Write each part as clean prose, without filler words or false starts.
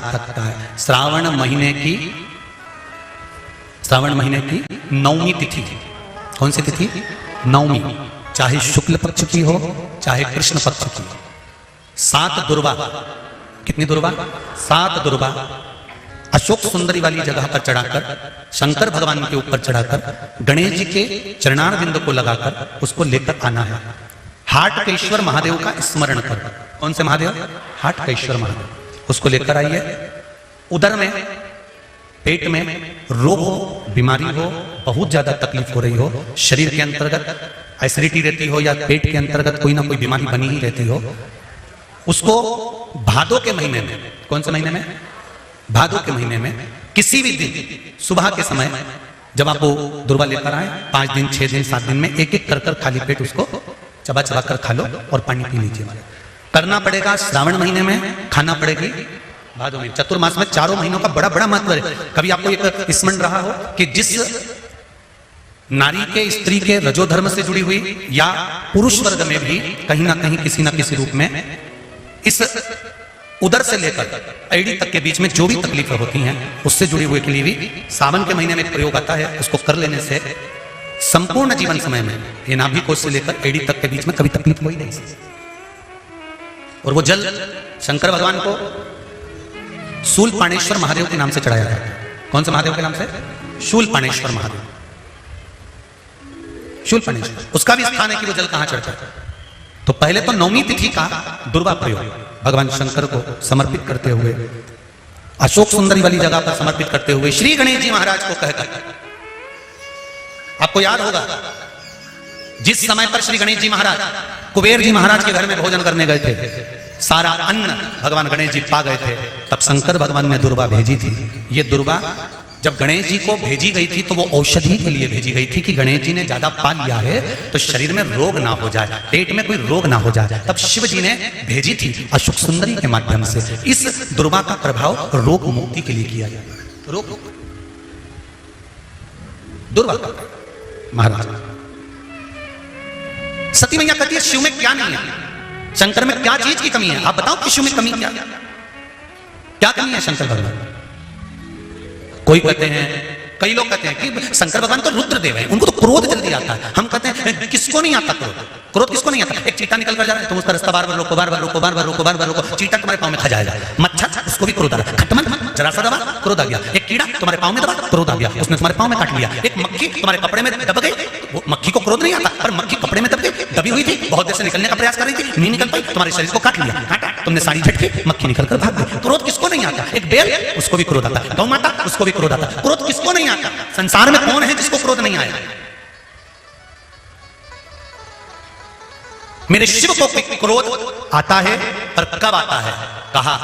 सकता है। श्रावण महीने की नवमी तिथि, कौन सी तिथि? नवमी, चाहे शुक्ल पक्ष की हो चाहे कृष्ण पक्ष की हो। 7 दुर्वा, कितनी दुर्वा? 7 दुर्वा अशोक सुंदरी वाली जगह पर चढ़ाकर, शंकर भगवान के ऊपर चढ़ाकर, गणेश जी के चरणार बिंद को लगाकर उसको लेकर आना है। हाटकेश्वर महादेव का स्मरण कर। कौन से महादेव? हाटकेश्वर महादेव। उसको लेकर आइए। उदर में, पेट में रोग हो, बीमारी हो, बहुत ज्यादा तकलीफ हो रही हो, शरीर के अंतर्गत एसिडिटी रहती हो या पेट के अंतर्गत कोई ना कोई बीमारी बनी ही रहती हो, उसको भादों के महीने में, कौन से महीने में? भादों के महीने में किसी भी दिन सुबह के समय जब आप वो दुर्वा लेकर आए, 5 दिन 6 दिन 7 दिन में एक एक कर खाली पेट उसको चबा चबा कर खा लो और पानी पी लीजिए। करना पड़ेगा श्रावण महीने में, खाना पड़ेगी भादों में। चतुर्मास में 4 महीनों का बड़ा बड़ा महत्व है। कभी आपको एक स्मरण रहा हो कि जिस नारी के, स्त्री के रजोधर्म से जुड़ी हुई या पुरुष वर्ग में भी कहीं ना कहीं किसी ना किसी रूप में इस उदर से लेकर एड़ी तक के बीच में जो भी तकलीफें होती हैं उससे जुड़ी हुई के लिए भी सावन के महीने में एक प्रयोग आता है। उसको कर लेने से संपूर्ण जीवन समय में ये नाभि कोश से लेकर एड़ी तक के बीच में कभी तकलीफ हुई नहीं। और वो जल शंकर भगवान को शूलपाणेश्वर महादेव के नाम से चढ़ाया जाता है। कौन से महादेव के नाम से? शूलपाणेश्वर महादेव। शूलपाणेश्वर, उसका भी स्थान है कि वो जल कहां चढ़ता है। तो पहले तो नवमी तिथि का दुर्वा प्रयोग भगवान शंकर को समर्पित करते हुए, अशोक सुंदरी वाली जगह पर समर्पित करते हुए श्री गणेश जी महाराज को कहकर, आपको याद होगा जिस समय पर श्री गणेश जी महाराज कुबेर जी महाराज के घर में भोजन करने गए थे, सारा अन्न भगवान गणेश जी पा गए थे, तब शंकर भगवान ने दुर्वा भेजी थी। ये दुर्वा जब गणेश जी को भेजी गई थी तो वो औषधि के लिए भेजी गई थी कि गणेश जी ने ज्यादा पा लिया है तो शरीर में रोग ना हो जाए, पेट में कोई रोग ना हो जाए। तब शिव जी ने भेजी थी अशोक सुंदरी के माध्यम से। इस दुर्वा का प्रभाव रोग मुक्ति के लिए किया जाए। रोग दुर्वा महाराज। सती मैया कहती है शिव में क्या नहीं है, शंकर में क्या चीज की कमी है? आप बताओ कि शिव में कमी क्या कमी है शंकर भगवान? कोई कहते हैं, कई लोग कहते हैं कि शंकर भगवान तो रुद्रदेव है, उनको तो क्रोध जल्दी आता है। हम कहते हैं किसको नहीं आता क्रोध? क्रोध किसको नहीं आता? एक चीटा निकल कर जा रहा है, तुम उसका रास्ता बार बार रोको, बार बार रोको, बार बार रोको, बार बार रोको, चीटा तुम्हारे पांव में खा जाएगा। मच्छर, उसको भी क्रोध आ रहा है। खटमल, जरा सा दबा, क्रोध आ गया। एक कीड़ा तुम्हारे पांव में दबा, क्रोध आ गया, उसने तुम्हारे पांव में काट लिया। एक मक्खी तुम्हारे कपड़े में दब गई, वो मक्खी को क्रोध नहीं आता, पर मक्खी कपड़े में दब गई, दबी हुई थी, बहुत देर से निकलने का प्रयास कर रही थी, नहीं निकल पाई, तुम्हारे शरीर को काट लिया, काटा, तुमने साड़ी झटके, मक्खी निकल कर भाग गई। क्रोध किसको नहीं आता? एक बेल, उसको भी क्रोध आता। गौ माता, उसको भी क्रोध आता। क्रोध किसको नहीं आता? संसार में कौन है जिसको क्रोध नहीं आया? मेरे शिव को क्रोध आता है, पर कब आता है? कहा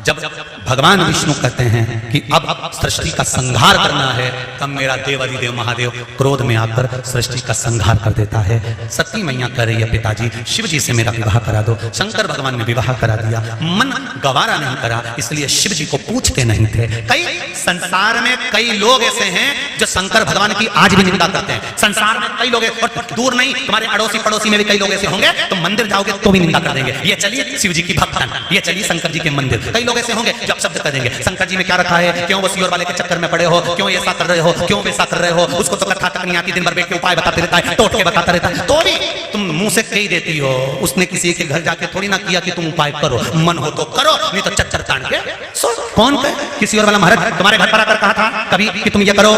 जब भगवान विष्णु कहते हैं कि अब सृष्टि का संहार करना है, तब मेरा देवाधिदेव महादेव क्रोध में आकर सृष्टि का संहार कर देता है। सती मैया कह रही है पिताजी शिव जी से मेरा विवाह करा दो। शंकर भगवान ने विवाह करा दिया, मन गवारा नहीं करा, इसलिए शिव जी को पूछते नहीं थे। कई संसार में कई लोग ऐसे हैं जो शंकर भगवान की आज भी निंदा करते हैं। संसार में कई लोग, और दूर नहीं, तुम्हारे अड़ोसी पड़ोसी में भी कई लोग ऐसे होंगे, तुम मंदिर जाओगे तो भी निंदा कर देंगे। ये चलिए शिव जी की भक्तन, ये चलिए शंकर जी के मंदिर। कई लोग ऐसे होंगे जो शब्द कर देंगे शंकर जी में क्या रखा है, क्यों वसीर वाले के चक्कर में पड़े हो, क्यों ऐसा कर रहे हो, क्यों वैसा कर रहे हो, उसको तो कथा तक नहीं आती, दिन भर बैठ के उपाय बताते रहता है, टोट के बताता रहता है, तो भी तुम मुंह से कह ही देती हो। उसने किसी के घर जाके थोड़ी ना किया कि तुम उपाय करो, मन हो तो करो, नहीं तो चच्चर तान के सो। कौन कहे? किसी और वाला महाराज तुम्हारे घर पर आकर कहा था कभी कि तुम ये करो,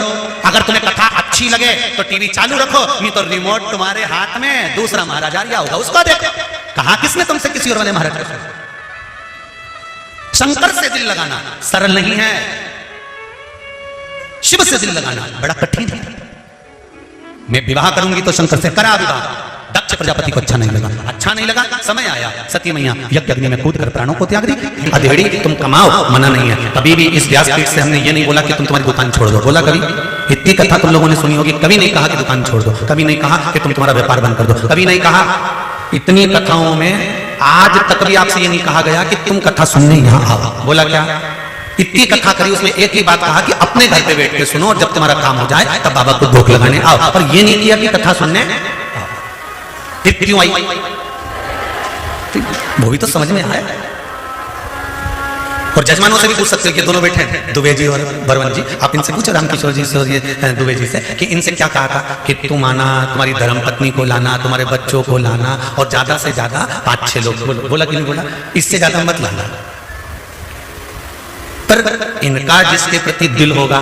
अगर तुम्हें कथा अच्छी लगे तो टीवी चालू रखो, नहीं तो रिमोट तुम्हारे हाथ में दूसरा महाराज आ गया होगा, उसको देखो। कहा किसने तुमसे किसी और वाले महाराज? शंकर से दिल लगाना सरल नहीं है, शिव से दिल लगाना बड़ा कठिन है। मैं विवाह करूंगी तो शंकर से करा विवाह। दक्ष प्रजापति को अच्छा नहीं लगा, अच्छा नहीं लगा, समय आया, सती मैया यज्ञ अग्नि में कूद कर प्राणों को त्याग दी। अधेड़ी तुम कमाओ, मना नहीं है। कभी भी इस व्यासपीठ से हमने ये नहीं बोला कि तुम तुम्हारी दुकान छोड़ दो। बोला कभी? इतनी कथा तुम लोगों ने सुनी होगी, कभी नहीं कहा कि दुकान छोड़ दो, कभी नहीं कहा कि तुम तुम्हारा व्यापार बंद कर दो, कभी नहीं कहा। इतनी कथाओं में आज तक भी आपसे ये नहीं कहा गया कि तुम कथा सुनने यहाँ आओ। बोला क्या? इतनी कथा करी, उसमें एक ही बात कहा कि अपने घर पे बैठ के सुनो और जब तुम्हारा काम हो जाए तब बाबा को भोग लगाने आओ। और ये नहीं किया कि कथा सुनने फिर क्यों आई, वो भी तो समझ में आया। और जजमानों से भी पूछ सकते हो कि दोनों बैठे हैं दुबे जी और बरवन जी, आप इनसे पूछो रामकिशोर जी से और ये दुबे जी से कि इनसे क्या कहा था कि तुम आना, तुम्हारी धर्मपत्नी को लाना, तुम्हारे बच्चों को लाना और ज्यादा से ज्यादा 5-6 लोग। बोला कि नहीं बोला? इससे ज्यादा मत लाना। पर इनका जिसके प्रति दिल होगा,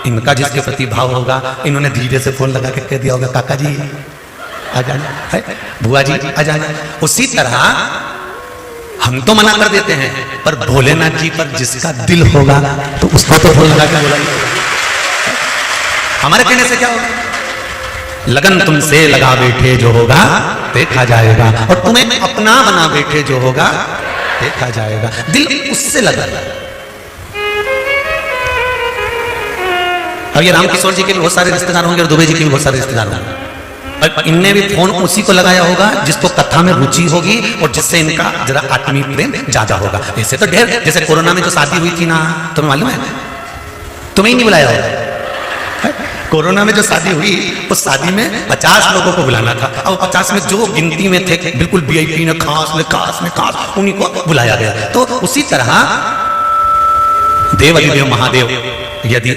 इनका जिसके प्रति भाव होगा, इन्होंने धीरे से फोन लगा के कह दिया होगा काका जी आ जाना, बुआ जी आ जाना। उसी तरह हम तो मना कर देते हैं, पर भोलेनाथ जी पर जिसका दिल होगा तो उसको तो फोन लगा के बोला। हमारे कहने से क्या होगा? लगन तुमसे लगा बैठे जो होगा देखा जाएगा, और तुम्हें अपना बना बैठे जो होगा देखा जाएगा। दिल उससे लगा। अब ये रामकिशोर जी के भी बहुत सारे रिश्तेदार होंगे और दुबे जी के भी बहुत सारे रिश्तेदार होंगे, और इनने भी फोन उसी को लगाया होगा जिसको कथा में रुचि होगी और जिससे इनका जरा आत्मीय प्रेम ज्यादा होगा। ऐसे तो ढेर, जैसे कोरोना में जो शादी हुई थी ना, तुम्हें मालूम है? तुम्हें ही नहीं बुलाया होगा। कोरोना में जो शादी हुई उस शादी में 50 लोगों को बुलाना था, अब 50 में जो गिनती में थे बिल्कुल VIP ने खास उन्हीं को बुलाया गया। तो उसी तरह देवाधिदेव महादेव यदि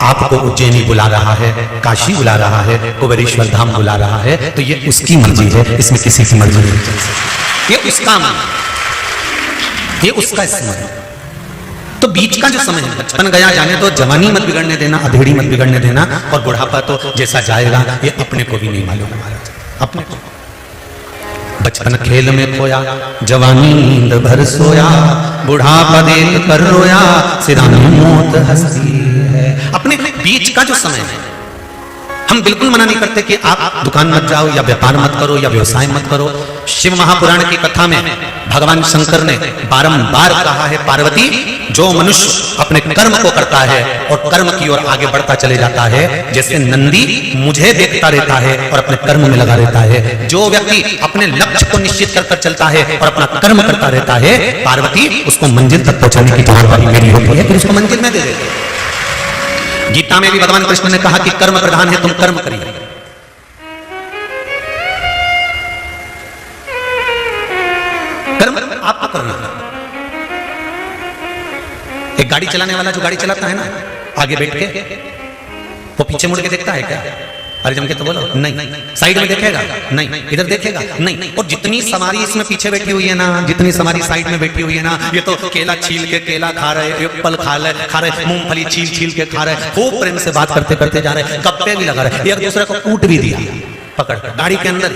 आपको उज्जैनी बुला रहा है, काशी बुला रहा है, कुबेरेश्वर धाम बुला रहा है, तो ये उसकी मर्जी है, इसमें किसी की मर्जी नहीं। ये उसका मन, ये उसका समय। तो बीच का जो समय है, बचपन गया जाने तो, जवानी मत बिगड़ने देना, अधेड़ी मत बिगड़ने देना, और बुढ़ापा तो जैसा जाएगा ये अपने को भी नहीं मालूम है महाराज, अपने को। बचपन खेल में खोया, जवानी नींद भर सोया, बुढ़ापा देख कर रोया, सिराने मौत हंसती है। अपने बीच का जो समय है, हम बिल्कुल मना नहीं करते कि आप दुकान मत जाओ या व्यापार मत करो या व्यवसाय मत करो। शिव महापुराण की कथा में भगवान शंकर ने बारंबार कहा है, पार्वती जो मनुष्य अपने कर्म को करता है और कर्म की ओर आगे बढ़ता चले जाता है, जैसे नंदी मुझे देखता रहता है और अपने कर्म में लगा रहता है, जो व्यक्ति अपने लक्ष्य को निश्चित कर चलता है और अपना कर्म करता रहता है, पार्वती उसको मंजिल तक पहुंचाने की जवाबदारी मेरी होती है, फिर उसको मंजिल में दे देते। गीता में भी भगवान कृष्ण ने कहा कि कर्म प्रधान है, तुम कर्म करिए। कर्म आपको करना है। एक गाड़ी चलाने वाला जो गाड़ी चलाता है ना, आगे बैठ के वो पीछे मुड़ के देखता है क्या? अरे जम के तो बोलो नहीं। साइड में देखेगा नहीं, इधर देखेगा नहीं। और जितनी सवारी इसमें पीछे बैठी हुई है ना, जितनी सवारी साइड में बैठी हुई है ना, ये तो केला छील के केला खा रहे, एप्पल खा रहे, मूंगफली छील के खा रहे, खूब प्रेम से बात करते करते जा रहे, गप्पे भी लगा रहे, एक दूसरे को कूट भी दिया पकड़ कर, गाड़ी के अंदर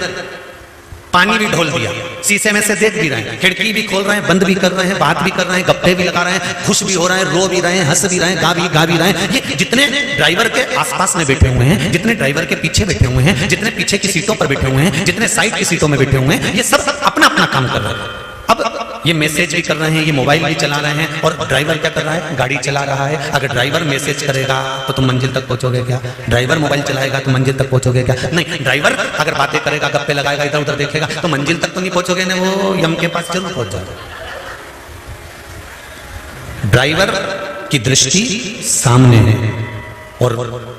पानी भी ढोल दिया, शीशे में से देख भी रहे हैं, खिड़की भी खोल रहे हैं, बंद भी कर रहे हैं, बात भी कर रहे हैं, गप्पे भी लगा रहे हैं, खुश भी हो रहे हैं, रो भी रहे हैं, हंस भी रहे हैं, गा भी रहे हैं। ये जितने ड्राइवर के आसपास में बैठे हुए हैं, जितने ड्राइवर के पीछे बैठे हुए हैं, जितने पीछे की सीटों पर बैठे हुए हैं, जितने साइड की सीटों में बैठे हुए हैं, ये सब अपना अपना काम कर रहे हैं। अब ये मैसेज भी कर रहे हैं, ये मोबाइल भी चला रहे हैं, और ड्राइवर क्या कर रहा है? गाड़ी चला रहा है। अगर ड्राइवर मैसेज करेगा तो तुम मंजिल तक पहुंचोगे क्या? ड्राइवर मोबाइल चलाएगा तो मंजिल तक पहुंचोगे क्या? नहीं। ड्राइवर अगर बातें करेगा, गप्पे लगाएगा, इधर उधर देखेगा, तो मंजिल तक तो नहीं पहुंचोगे ना, वो यम के पास जरूर पहुंच जाओगे। ड्राइवर की दृष्टि सामने है और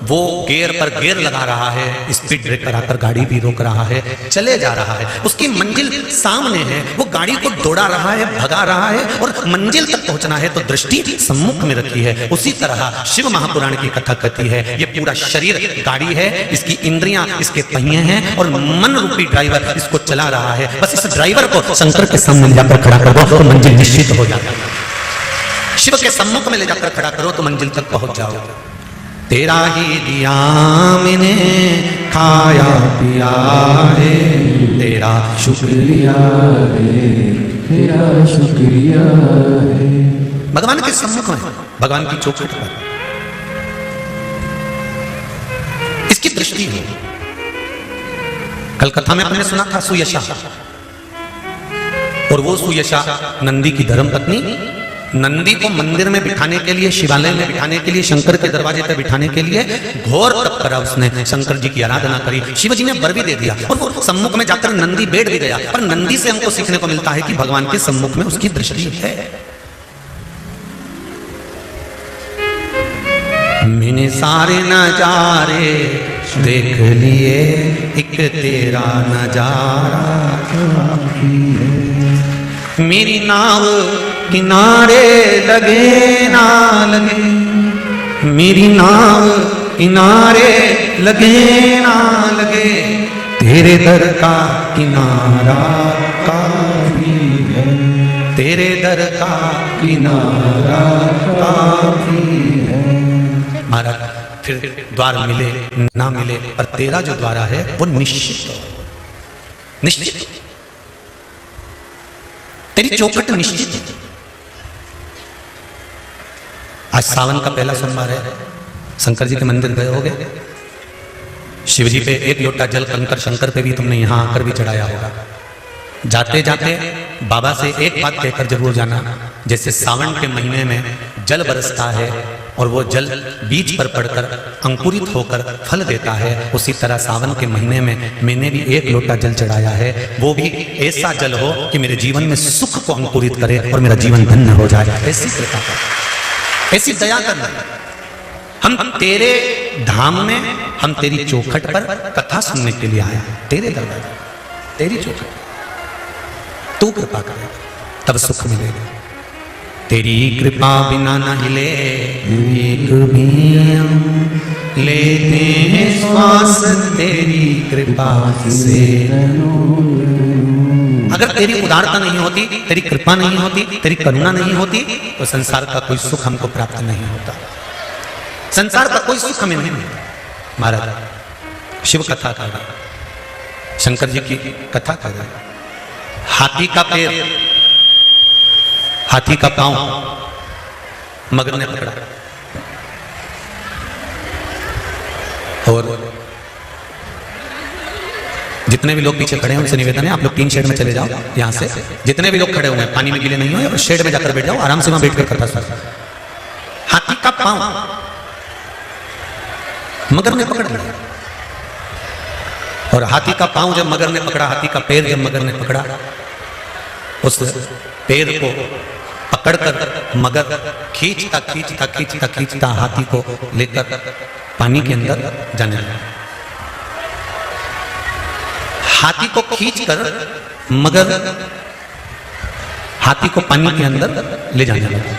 वो गियर पर गियर लगा रहा है, स्पीड ब्रेकर आकर गाड़ी भी रोक रहा है, चले जा रहा है, उसकी मंजिल सामने है, वो गाड़ी को दौड़ा रहा है, भगा रहा है, और मंजिल तक पहुंचना है तो दृष्टि सम्मुख में रखी है। उसी तरह शिव महापुराण की कथा कहती है, ये पूरा शरीर गाड़ी है, इसकी इंद्रियां इसके पहिए हैं, और मन रूपी ड्राइवर इसको चला रहा है। बस इस ड्राइवर को शंकर के सामने जाकर खड़ा कर दो तो मंजिल निश्चित हो जाता है। शिव के सम्मुख में ले जाकर खड़ा करो तो मंजिल तक पहुंच जाओगे। तेरा ही दिया मैंने खाया पिया है, तेरा शुक्रिया है, तेरा शुक्रिया है। भगवान के सम्मुख में, भगवान की चौखट पर इसकी दृष्टि है। कल कथा में आपने सुना था सुयशा, और वो सुयशा नंदी की धर्मपत्नी, नंदी को मंदिर में बिठाने के लिए, शिवालय में बिठाने के लिए, शंकर के दरवाजे पर बिठाने के लिए घोर तप करा उसने, शंकर जी की आराधना करी, शिव जी ने वर भी दे दिया, और वो सम्मुख में जाकर नंदी बैठ भी गया। पर नंदी से हमको सीखने को मिलता है कि भगवान के सम्मुख में उसकी दृष्टि है। मैंने सारे नजारे देख लिए, एक तेरा नजारा, मेरी नाव किनारे लगे ना लगे, मेरी नाव किनारे लगे ना लगे, तेरे दर का किनारा काफी है, तेरे दर का किनारा काफी है। महाराज फिर द्वार मिले ना मिले, पर तेरा जो द्वारा है वो निश्चित, निश्चित, तेरी चौखट निश्चित। आज सावन का पहला सोमवार है, शंकर जी के मंदिर गए होगे, शिव जी पे एक लोटा जल कंकर शंकर पे भी तुमने यहां आकर भी चढ़ाया होगा। जाते जाते बाबा से एक बात कहकर जरूर जाना, जैसे सावन के महीने में जल बरसता है और वो जल बीज पर पड़कर अंकुरित होकर फल देता है, उसी तरह सावन के महीने में मैंने भी एक लोटा जल चढ़ाया है, वो भी ऐसा जल हो कि मेरे जीवन में सुख को अंकुरित करे और मेरा जीवन धन्य हो जाए। ऐसी कृपा कर, ऐसी दया करना। हम तेरे धाम में, हम तेरी चौखट पर कथा सुनने के लिए आए, तेरे दरबार, तेरी चौखट, तू कृपा करे तब सुख मिलेगा। तेरी कृपा बिना न हिले एक भी हम लेते हैं श्वास, तेरी कृपा से। अगर तेरी उदारता नहीं होती, तेरी कृपा नहीं होती, तेरी करुणा नहीं होती, तो संसार का कोई सुख हमको प्राप्त नहीं होता, संसार का कोई सुख हमें नहीं मिलता। महाराज शिव कथा कर रहा, शंकर जी की कथा कर रहा, हाथी का पैर, हाथी का पांव मगर ने पकड़ा, और जितने भी लोग पीछे खड़े हैं उनसे निवेदन है, आप लोग टीन शेड में चले जाओ। यहां से जितने भी लोग खड़े हुए हैं पानी में गीले नहीं हो, और शेड में जाकर बैठ जाओ, आराम से वहां बैठकर कथा सुनो। हाथी का पांव मगर ने पकड़ लिया, और हाथी का पांव जब मगर ने पकड़ा, हाथी का पैर जब मगर ने पकड़ा, उस पैर को पकड़कर मगर खींचता खींचता खींचता खींचता हाथी को लेकर पानी के अंदर जाने लगा। हाथी को खींचकर मगर हाथी को पानी के अंदर ले जाने लगा।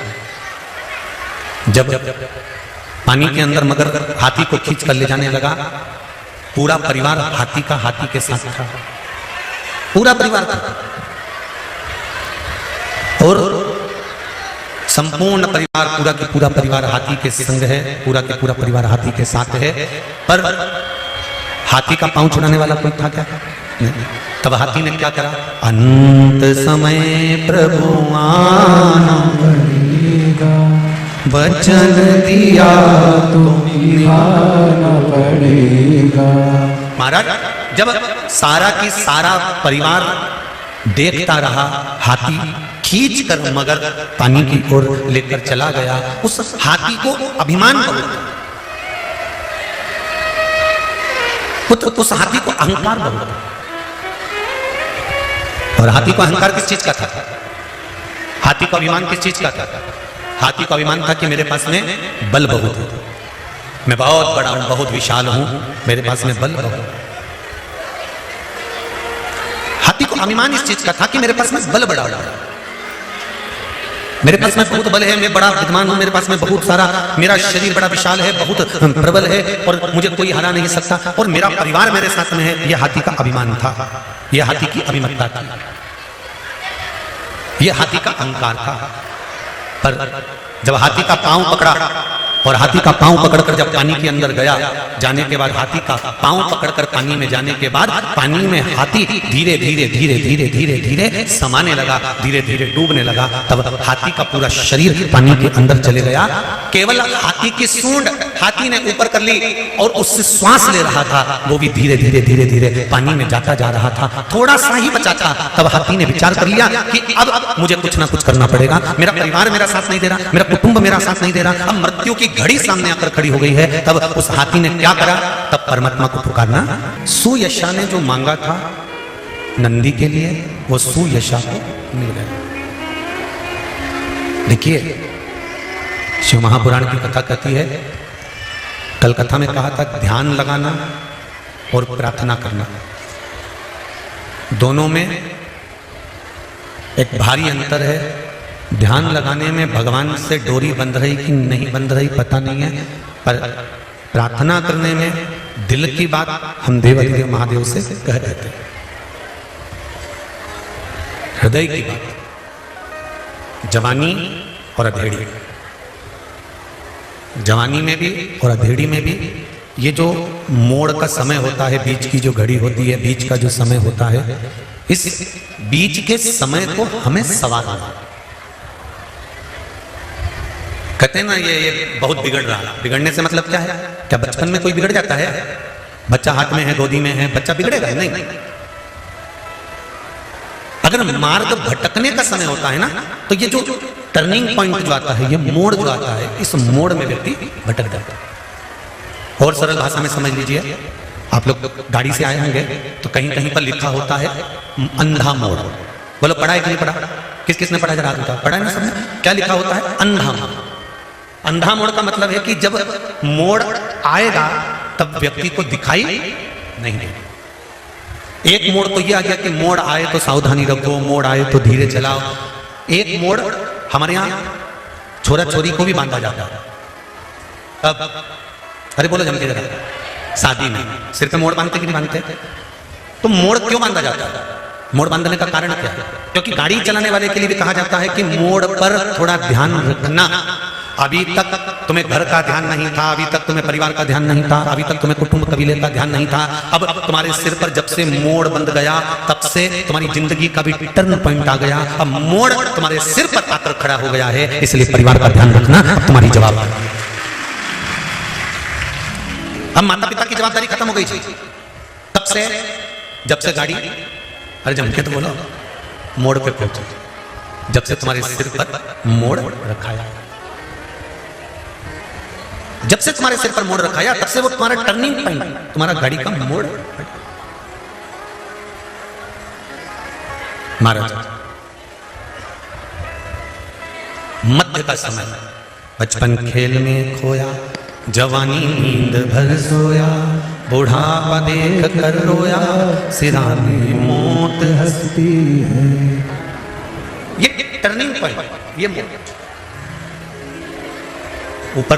जब पानी के अंदर मगर हाथी को खींचकर ले जाने लगा, पूरा परिवार हाथी के साथ था, पूरा परिवार था, और संपूर्ण परिवार, पूरा के पूरा परिवार हाथी के संग है, पूरा के पूरा परिवार हाथी के साथ है। पर हाथी का पांव छुड़ाने वाला कोई था क्या? नहीं। तब हाथी ने क्या करा? अंत समय प्रभु आना पड़ेगा, वचन दिया तो निभाना पड़ेगा। महाराज जब सारा की सारा परिवार देखता रहा, हाथी खींच कर मगर पानी की ओर लेकर चला गया, उस हाथी को अभिमान बहुत, उस हाथी को अहंकार बहुत। और हाथी को अहंकार किस चीज का था? हाथी को अभिमान किस चीज का था? हाथी को अभिमान था कि मेरे पास में बल बहुत है, मैं बहुत बड़ा हूं, बहुत विशाल हूं, मेरे पास में बल बहुत। हाथी को अभिमान इस चीज का था कि मेरे पास में बल बड़ा, मेरे पास में बहुत बल है, मैं बड़ा विद्वान हूं, मेरे पास में बहुत सारा, मेरा शरीर बड़ा विशाल है, बहुत प्रबल है, और मुझे कोई हरा नहीं सकता, और मेरा परिवार मेरे साथ में है। यह हाथी का अभिमान था, यह हाथी की अभिमतता थी, यह हाथी का अहंकार था। पर जब हाथी का पांव पकड़ा, और हाथी का पांव पकड़कर जब पानी के अंदर गया, जाने के बाद हाथी का पांव पकड़कर पानी में जाने के बाद पानी में हाथी धीरे धीरे धीरे धीरे धीरे धीरे समाने लगा, धीरे धीरे डूबने लगा। तब हाथी का पूरा शरीर पानी के अंदर चले गया, केवल हाथी की सूंड हाथी ने ऊपर कर ली, और उससे श्वास ले रहा था, वो भी धीरे धीरे धीरे धीरे पानी में जाता जा रहा था, थोड़ा सा ही बचा था। तब हाथी ने विचार कर लिया कि अब मुझे कुछ ना कुछ करना पड़ेगा, मेरा परिवार मेरा साथ नहीं दे रहा, मेरा कुटुंब मेरा साथ नहीं दे रहा, अब मृत्यु की घड़ी सामने आकर खड़ी हो गई है। तब उस हाथी ने क्या करा? तब परमात्मा को पुकारना। सुयशा ने जो मांगा था नंदी के लिए, वो सुयशा को मिल गया। देखिए शिव महापुराण की कथा कहती है, कल कथा में कहा था ध्यान लगाना और प्रार्थना करना, दोनों में एक भारी अंतर है। ध्यान लगाने में भगवान से डोरी बंध रही कि नहीं बंध रही पता नहीं है, पर प्रार्थना करने में दिल की बात हम देवाधिदेव महादेव से कह देते हैं, हृदय की बात। जवानी और अधेड़ी, जवानी में भी और अधेड़ी में भी ये जो मोड़ का समय होता है, बीच की जो घड़ी होती है, बीच का जो समय होता है, इस बीच के समय को हमें संवारना। कहते हैं ना ये बहुत बिगड़ रहा है। बिगड़ने से मतलब क्या है? क्या बचपन में कोई बिगड़ जाता है? बच्चा हाथ में है, गोदी में है, बच्चा बिगड़ेगा नहीं। अगर मार्ग भटकने का समय होता है ना, तो ये जो टर्निंग पॉइंट जो आता है, ये मोड़ जो आता है, इस मोड़ में व्यक्ति भटक जाता है। और सरल भाषा में समझ लीजिए, आप लोग गाड़ी से आए होंगे तो कहीं कहीं पर लिखा होता है अंधा मोड़। बोलो पढ़ा है कि नहीं पढ़ा? किस किसने पढ़ा जरा उनका? पढ़ा है ना सबने? क्या लिखा होता है? अंधा मोड़। अंधा मोड़ का मतलब है कि जब मोड़ आएगा तब व्यक्ति को दिखाई नहीं देगा। एक मोड़ तो ये आ गया कि मोड़ आए तो सावधानी रखो, मोड़ आए तो धीरे चलाओ। एक मोड़ हमारे यहाँ छोरा छोरी को भी बांधा जाता है। अब अरे बोलो जम के जरा, शादी में सिर पे मोड़ बांधते कि नहीं बांधते? तो मोड़ क्यों बांधा जाता है? मोड़ बांधने का कारण क्या है? क्योंकि गाड़ी चलाने वाले के लिए भी कहा जाता है कि मोड़ पर थोड़ा ध्यान रखना। अभी तक तुम्हें घर का ध्यान नहीं था, अभी तक तुम्हें परिवार का ध्यान नहीं था, अभी तक तुम्हें कुटुंब कबीले का ध्यान नहीं था। अब तुम्हारे सिर पर जब से मोड़ बंध गया, तब से तुम्हारी जिंदगी का भी टर्न पॉइंट आ गया। अब मोड़ तुम्हारे सिर पर आकर खड़ा हो गया है, इसलिए परिवार का ध्यान रखना अब तुम्हारी जवाबदारी है। अब माता पिता की जवाबदारी खत्म हो गई थी तब से, जब से गाड़ी, अरे जम के तो बोलो, मोड़ पे पहुंचे, जब से तुम्हारे सिर पर मोड़ रखाया, जब से तुम्हारे सिर पर मोड़ रखाया, तब से वो तुम्हारा टर्निंग पॉइंट, तुम्हारा गाड़ी का मोड़। महाराज मध्य का समय, बचपन खेल में खोया, जवानी नींद भर सोया, बुढ़ापा देख कर रोया, सिराने मौत हंसती है। ये टर्निंग पॉइंट, ये मोड़। ऊपर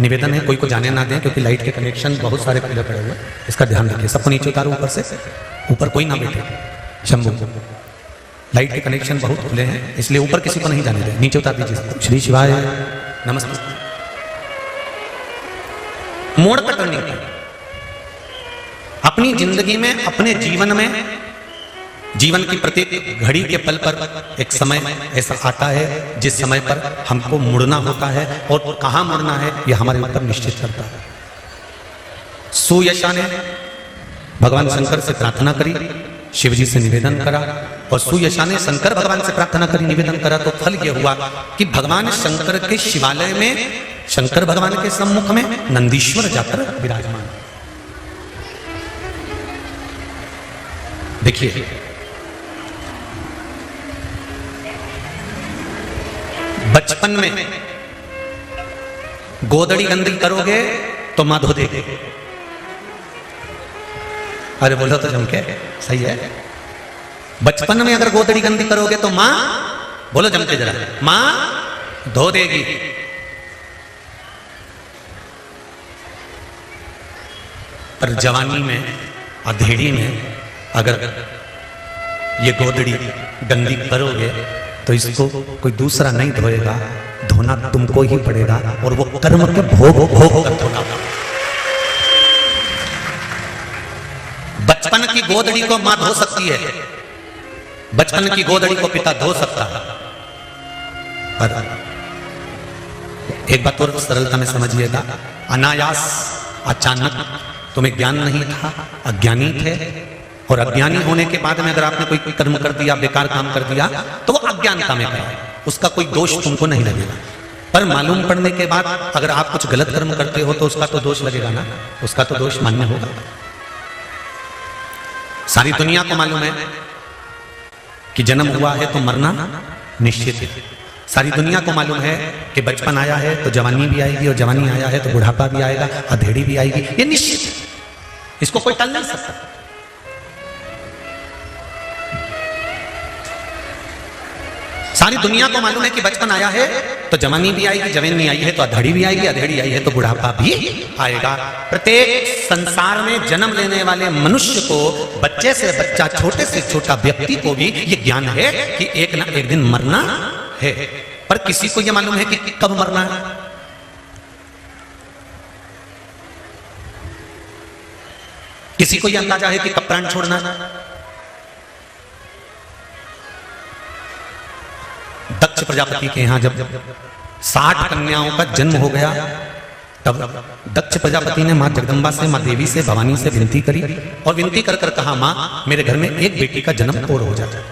निवेदन है, कोई को जाने ना दें, क्योंकि लाइट के कनेक्शन बहुत सारे खुले पड़े हुए, इसका ध्यान रखिए। सबको नीचे उतारो, ऊपर से, ऊपर कोई ना बैठे। शंभू, लाइट के कनेक्शन बहुत खुले हैं, इसलिए ऊपर किसी को नहीं जाने दें, नीचे उतार दीजिए। श्री शिवाय नमस्ते। मोड़ का टर्निंग पॉइंट अपनी जिंदगी में, अपने जीवन में, जीवन की प्रत्येक घड़ी के पल पर एक समय ऐसा आता है जिस समय पर हमको मुड़ना होता है, और कहां मुड़ना है यह हमारे ऊपर निश्चित करता है। सुयशा ने भगवान शंकर से प्रार्थना करी, शिव जी से निवेदन करा, और सुयशा ने शंकर भगवान से प्रार्थना करी, निवेदन करा, तो फल यह हुआ कि भगवान शंकर के शिवालय में, शंकर भगवान के सम्मुख में नंदीश्वर जाकर विराजमान। देखिए, बचपन में गोदड़ी गंदी करोगे तो मां धो देगी। अरे बोलो तो जमके, सही है। बचपन में अगर गोदड़ी गंदी करोगे तो मां, बोलो जमके जरा, मां धो देगी। पर जवानी में, अधेड़ी में अगर ये गोदड़ी गंदी करोगे तो इसको कोई दूसरा नहीं धोएगा, धोना तुमको ही पड़ेगा, और वो कर्म के भोग कर धोना। बचपन की गोदड़ी को मां धो सकती है, बचपन की गोदड़ी को पिता धो सकता है, पर एक बात और सरलता में समझिएगा, अनायास, अचानक तुम्हें ज्ञान नहीं था, अज्ञानी थे, और अज्ञानी होने के बाद में अगर आपने कोई कर्म कर दिया, बेकार काम कर दिया, तो वो अज्ञानता में करा, उसका कोई दोष तुमको नहीं लगेगा। पर मालूम पड़ने के बाद अगर आप कुछ गलत कर्म करते हो तो उसका तो दोष लगेगा ना, उसका तो दोष मान्य होगा। सारी दुनिया को मालूम है कि जन्म हुआ है तो मरना निश्चित है। सारी दुनिया को मालूम है कि बचपन आया है तो जवानी भी आएगी, और जवानी आया है तो बुढ़ापा भी आएगा, अधेड़ी भी आएगी, ये निश्चित है, इसको कोई टाल नहीं सकता। सारी दुनिया को मालूम है कि बचपन आया है तो जवानी भी आएगी, जवानी आई है तो अधेड़ी भी आएगी, अधेड़ी आई है तो बुढ़ापा भी आएगा। प्रत्येक संसार में जन्म लेने वाले मनुष्य को, बच्चे से बच्चा, छोटे से छोटा व्यक्ति को भी ये ज्ञान है कि एक ना एक दिन मरना है, पर किसी को यह मालूम है कि कब मरना है। किसी को यह अंदाजा है कि कब प्राण छोड़ना है। दक्ष प्रजापति के यहां जब 60 कन्याओं का जन्म हो गया, तब दक्ष प्रजापति ने मां जगदंबा से, मां देवी से, भवानी से विनती करी और विनती कर कर कहा, मां मेरे घर में एक बेटी का जन्म और हो जाए।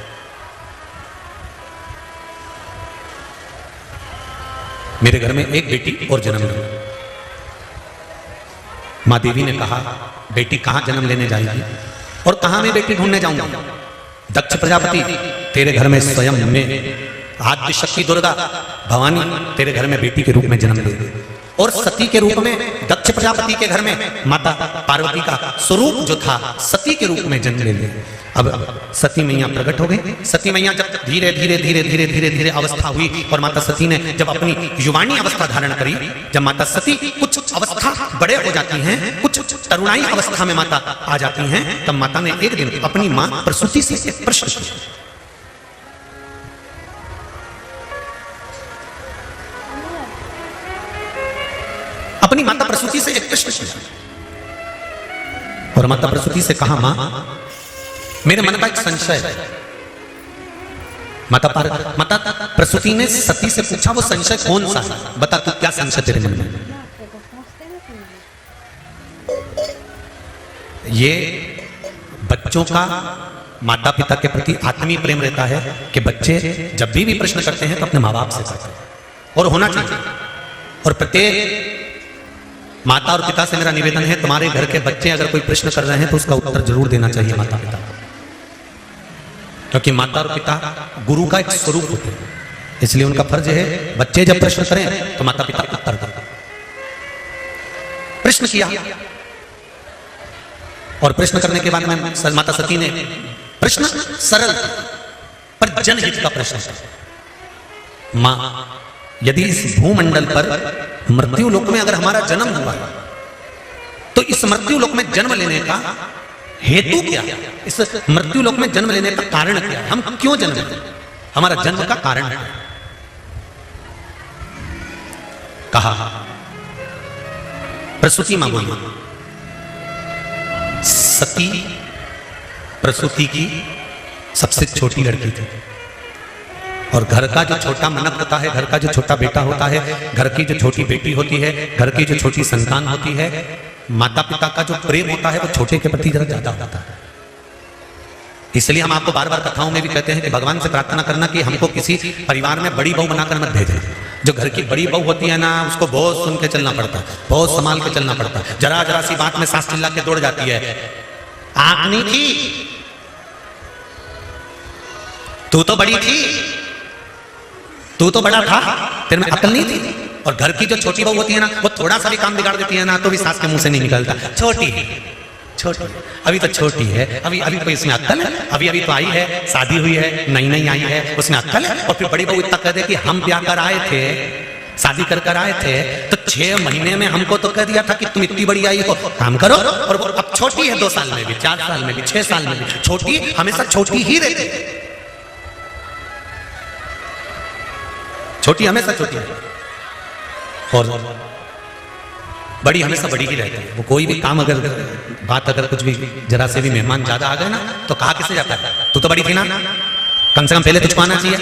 मेरे घर में एक बेटी और जन्म ले। मां देवी ने कहा, बेटी कहां जन्म लेने जाएगी और कहां मैं बेटी ढूंढने जाऊंगा? दक्ष प्रजापति तेरे घर में स्वयं में आद्य शक्ति दुर्गा भवानी तेरे घर में बेटी के रूप में जन्म ले, और सती के रूप में दक्ष प्रजापति के घर में माता पार्वती का स्वरूप जो था सती के रूप में जन्म ले। अब सती मैया प्रकट हो गई। सती मैया जब धीरे धीरे धीरे धीरे धीरे धीरे अवस्था हुई और माता सती ने जब अपनी युवानी अवस्था धारण करी, जब माता सती कुछ अवस्था बड़े हो जाती हैं, कुछ तरुणाई अवस्था में माता आ जाती हैं, तब माता ने एक दिन अपनी मां प्रसूति से एक प्रश्न किया। अपनी माता प्रसूति से एक प्रश्न किया और माता प्रसूति से कहा, मां मेरे मन का एक संशय है। माता प्रसूति ने सती से पूछा, वो संशय कौन सा है? बता तू क्या संशय तेरे मन में? ये बच्चों का माता पिता के प्रति आत्मीय प्रेम रहता है कि बच्चे जब भी प्रश्न करते हैं तो अपने माँ बाप से करते हैं और होना चाहिए। और प्रत्येक माता और पिता से मेरा निवेदन है, तुम्हारे घर के बच्चे अगर कोई प्रश्न कर रहे हैं तो उसका उत्तर जरूर देना चाहिए माता पिता को, क्योंकि माता और पिता गुरु का एक स्वरूप होते हैं। इसलिए उनका फर्ज है बच्चे जब प्रश्न करें तो माता पिता उत्तर दें। प्रश्न किया और प्रश्न करने के बाद में माता सती ने प्रश्न सरल पर जनहित का प्रश्न, मां यदि इस भूमंडल पर मृत्यु लोक में अगर हमारा जन्म हुआ तो इस मृत्यु लोक में जन्म लेने का हेतु क्या है? इस मृत्यु लोक में जन्म लेने का कारण क्या है? हम क्यों जन्म लेते हैं? हमारा जन्म का कारण है। कहा प्रसूति मां बोली, सती प्रसूति की सबसे छोटी लड़की थी और घर का जो छोटा मनक होता है, घर का जो छोटा बेटा होता है, घर की जो छोटी बेटी होती है, घर की जो छोटी संतान होती है, माता पिता का जो प्रेम होता है वो छोटे के प्रति जरा ज्यादा होता है। इसलिए हम आपको बार बार कथाओं में भी कहते हैं कि भगवान से प्रार्थना करना कि हमको किसी परिवार में बड़ी बहू बनाकर मत भेजें। जो घर की बड़ी बहू होती है ना, उसको बहुत सुन के चलना पड़ता है, बहुत संभाल के चलना पड़ता है। जरा जरा सी बात में सास चिल्ला के दौड़ जाती है, आंख नहीं थी, तू तो बड़ी थी, तू तो बड़ा था, तेरे में अकल नहीं थी। और घर की जो छोटी बहू होती है ना, वो थोड़ा सा भी काम बिगाड़ देती है ना तो भी सास के मुंह से नहीं निकलता, छोटी छोटी अभी तो छोटी है, अभी अभी कोई इसमें अक्ल है, अभी अभी तो आई है, शादी हुई है, नई नई आई है, उसमें अक्ल है। और फिर बड़ी बहू इतना कह दे कि हम ब्याह कर आए थे, शादी कर आए थे तो 6 महीने में हमको तो कह दिया था कि तुम इतनी बड़ी आई हो, काम करो। और वो अब छोटी है, 2 साल में भी, 4 साल में भी, 6 साल में भी, छोटी हमेशा छोटी ही रहती है, छोटी हमेशा छोटी है और बड़ी हमेशा बड़ी ही रहती है। वो कोई भी काम अगर बात अगर कुछ भी जरा से भी मेहमान ज्यादा आ गए ना तो कहा किसे जाता है, तू तो बड़ी थी ना, कम से कम पहले तुझको आना चाहिए।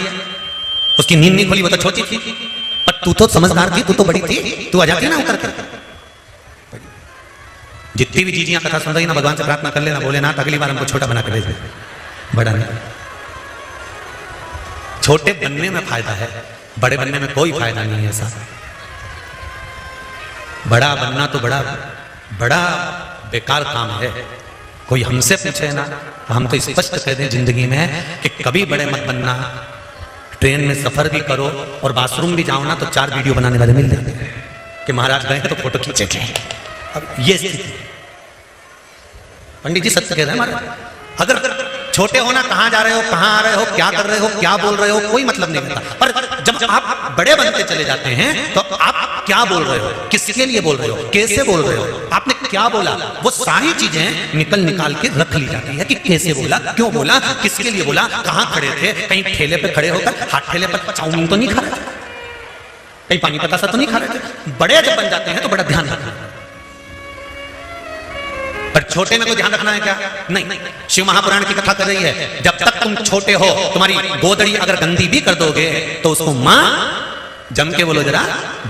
उसकी नींद नहीं खुली, वो तो छोटी थी, पर तू तो समझदार थी, तू तो बड़ी थी, तू आ जाती ना उतर कर। जितनी भी जीजियां कथा सुन रही ना, भगवान से प्रार्थना कर लेना, बोले ना अगली बार हमको छोटा बना कर भेज दे, बड़ा नहीं। छोटे बनने में फायदा है, बड़े बनने में कोई फायदा नहीं है। ऐसा बड़ा बनना तो बड़ा बड़ा बेकार काम है। कोई हमसे पूछे ना तो हम तो स्पष्ट कह दें जिंदगी में कि कभी बड़े मत बनना। ट्रेन में सफर भी करो और बाथरूम भी जाओ ना तो 4 वीडियो बनाने वाले मिल जाते हैं कि महाराज गए तो फोटो खींचे थे। अब ये स्थिति पंडित जी सत्य कह रहे हैं महाराज। अगर छोटे हो ना, कहां जा रहे हो, कहां आ रहे हो, क्या कर रहे हो, क्या बोल रहे हो, कोई मतलब नहीं रहता। पर जब आप बड़े बनते चले जाते हैं तो आप क्या बोल रहे हो, किसके लिए बोल रहे हो, कैसे बोल रहे हो, आपने क्या बोला, वो सारी चीजें निकाल के रख ली जाती है कि कैसे बोला, क्यों बोला, किसके लिए बोला, कहां खड़े थे, कहीं ठेले पे खड़े होकर हाथ ठेले पर चाउमीन तो नहीं खा रहे थे, कहीं पानी पतासा तो नहीं खा रहे थे। बड़े जब बन जाते हैं तो बड़ा ध्यान रखना, पर छोटे में कोई ध्यान रखना है क्या? नहीं। शिव महापुराण की कथा कर रही है, जब तक तुम छोटे हो तुम्हारी गोदड़ी अगर गंदी भी कर दोगे तो उसको मां जम के बोलो जरा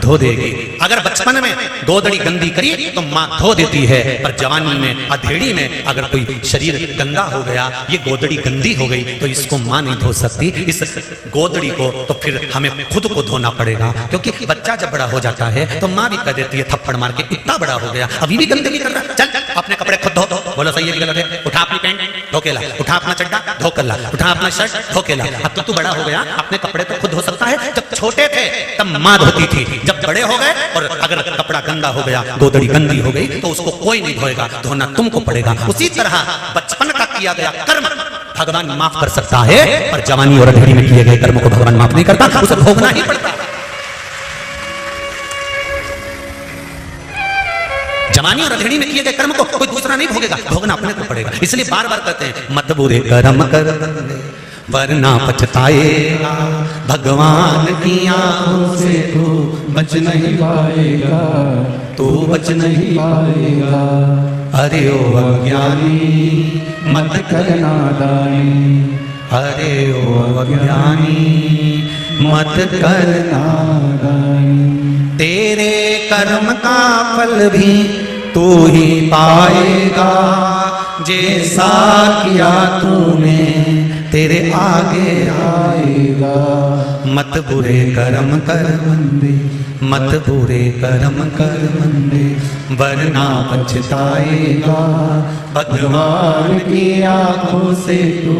धो देगी। अगर बचपन में गोदड़ी गंदी करी तो मां धो देती है, पर जवानी में अधेड़ी में अगर कोई शरीर गंदा हो गया, ये गोदड़ी गंदी हो गई तो इसको मां नहीं धो सकती, इस गोदड़ी को तो फिर हमें खुद को धोना पड़ेगा। क्योंकि बच्चा जब बड़ा हो जाता है तो मां भी कह देती है थप्पड़ मार के, इतना बड़ा हो गया अभी भी गंदगी कर रहा है, चल अपने कपड़े खुद धो। बोलो सही है कि गलत है? उठा अपनी पैंट धो के ला, उठा अपना चड्डा धो कर ला, उठा अपना शर्ट धो के ला। अब तो तू बड़ा हो गया, अपने कपड़े तो खुद धो सकता है। जब छोटे थे तब मां धोती थी, जब बड़े हो गए और अगर कपड़ा गंदा हो गया, गोदड़ी गंदी हो गई तो उसको कोई नहीं धोएगा, धोना तुमको पड़ेगा। उसी तरह बचपन का किया गया कर्म भगवान माफ कर सकता है, पर जवानी और अधेड़ी में किए गए कर्म को भगवान माफ नहीं करता, उसे भोगना ही पड़ता। जवानी और अधेड़ी में किए गए कर्म को कोई दूसरा नहीं भोगेगा, भोगना अपने को पड़ेगा। इसलिए बार बार कहते हैं मत बुरे कर्म कर वरना पछताएगा, भगवान की आंखों से तू बच नहीं पाएगा, तू बच नहीं पाएगा। अरे ओ अज्ञानी मत करना दानी, अरे ओ अज्ञानी मत करना दानी। तेरे कर्म का फल भी तू ही पाएगा, जैसा किया तूने तेरे आगे आएगा। मत बुरे कर्म कर बंदे, मत बुरे कर्म कर बंदे, वरना पछताएगा, भगवान की आंखों से तू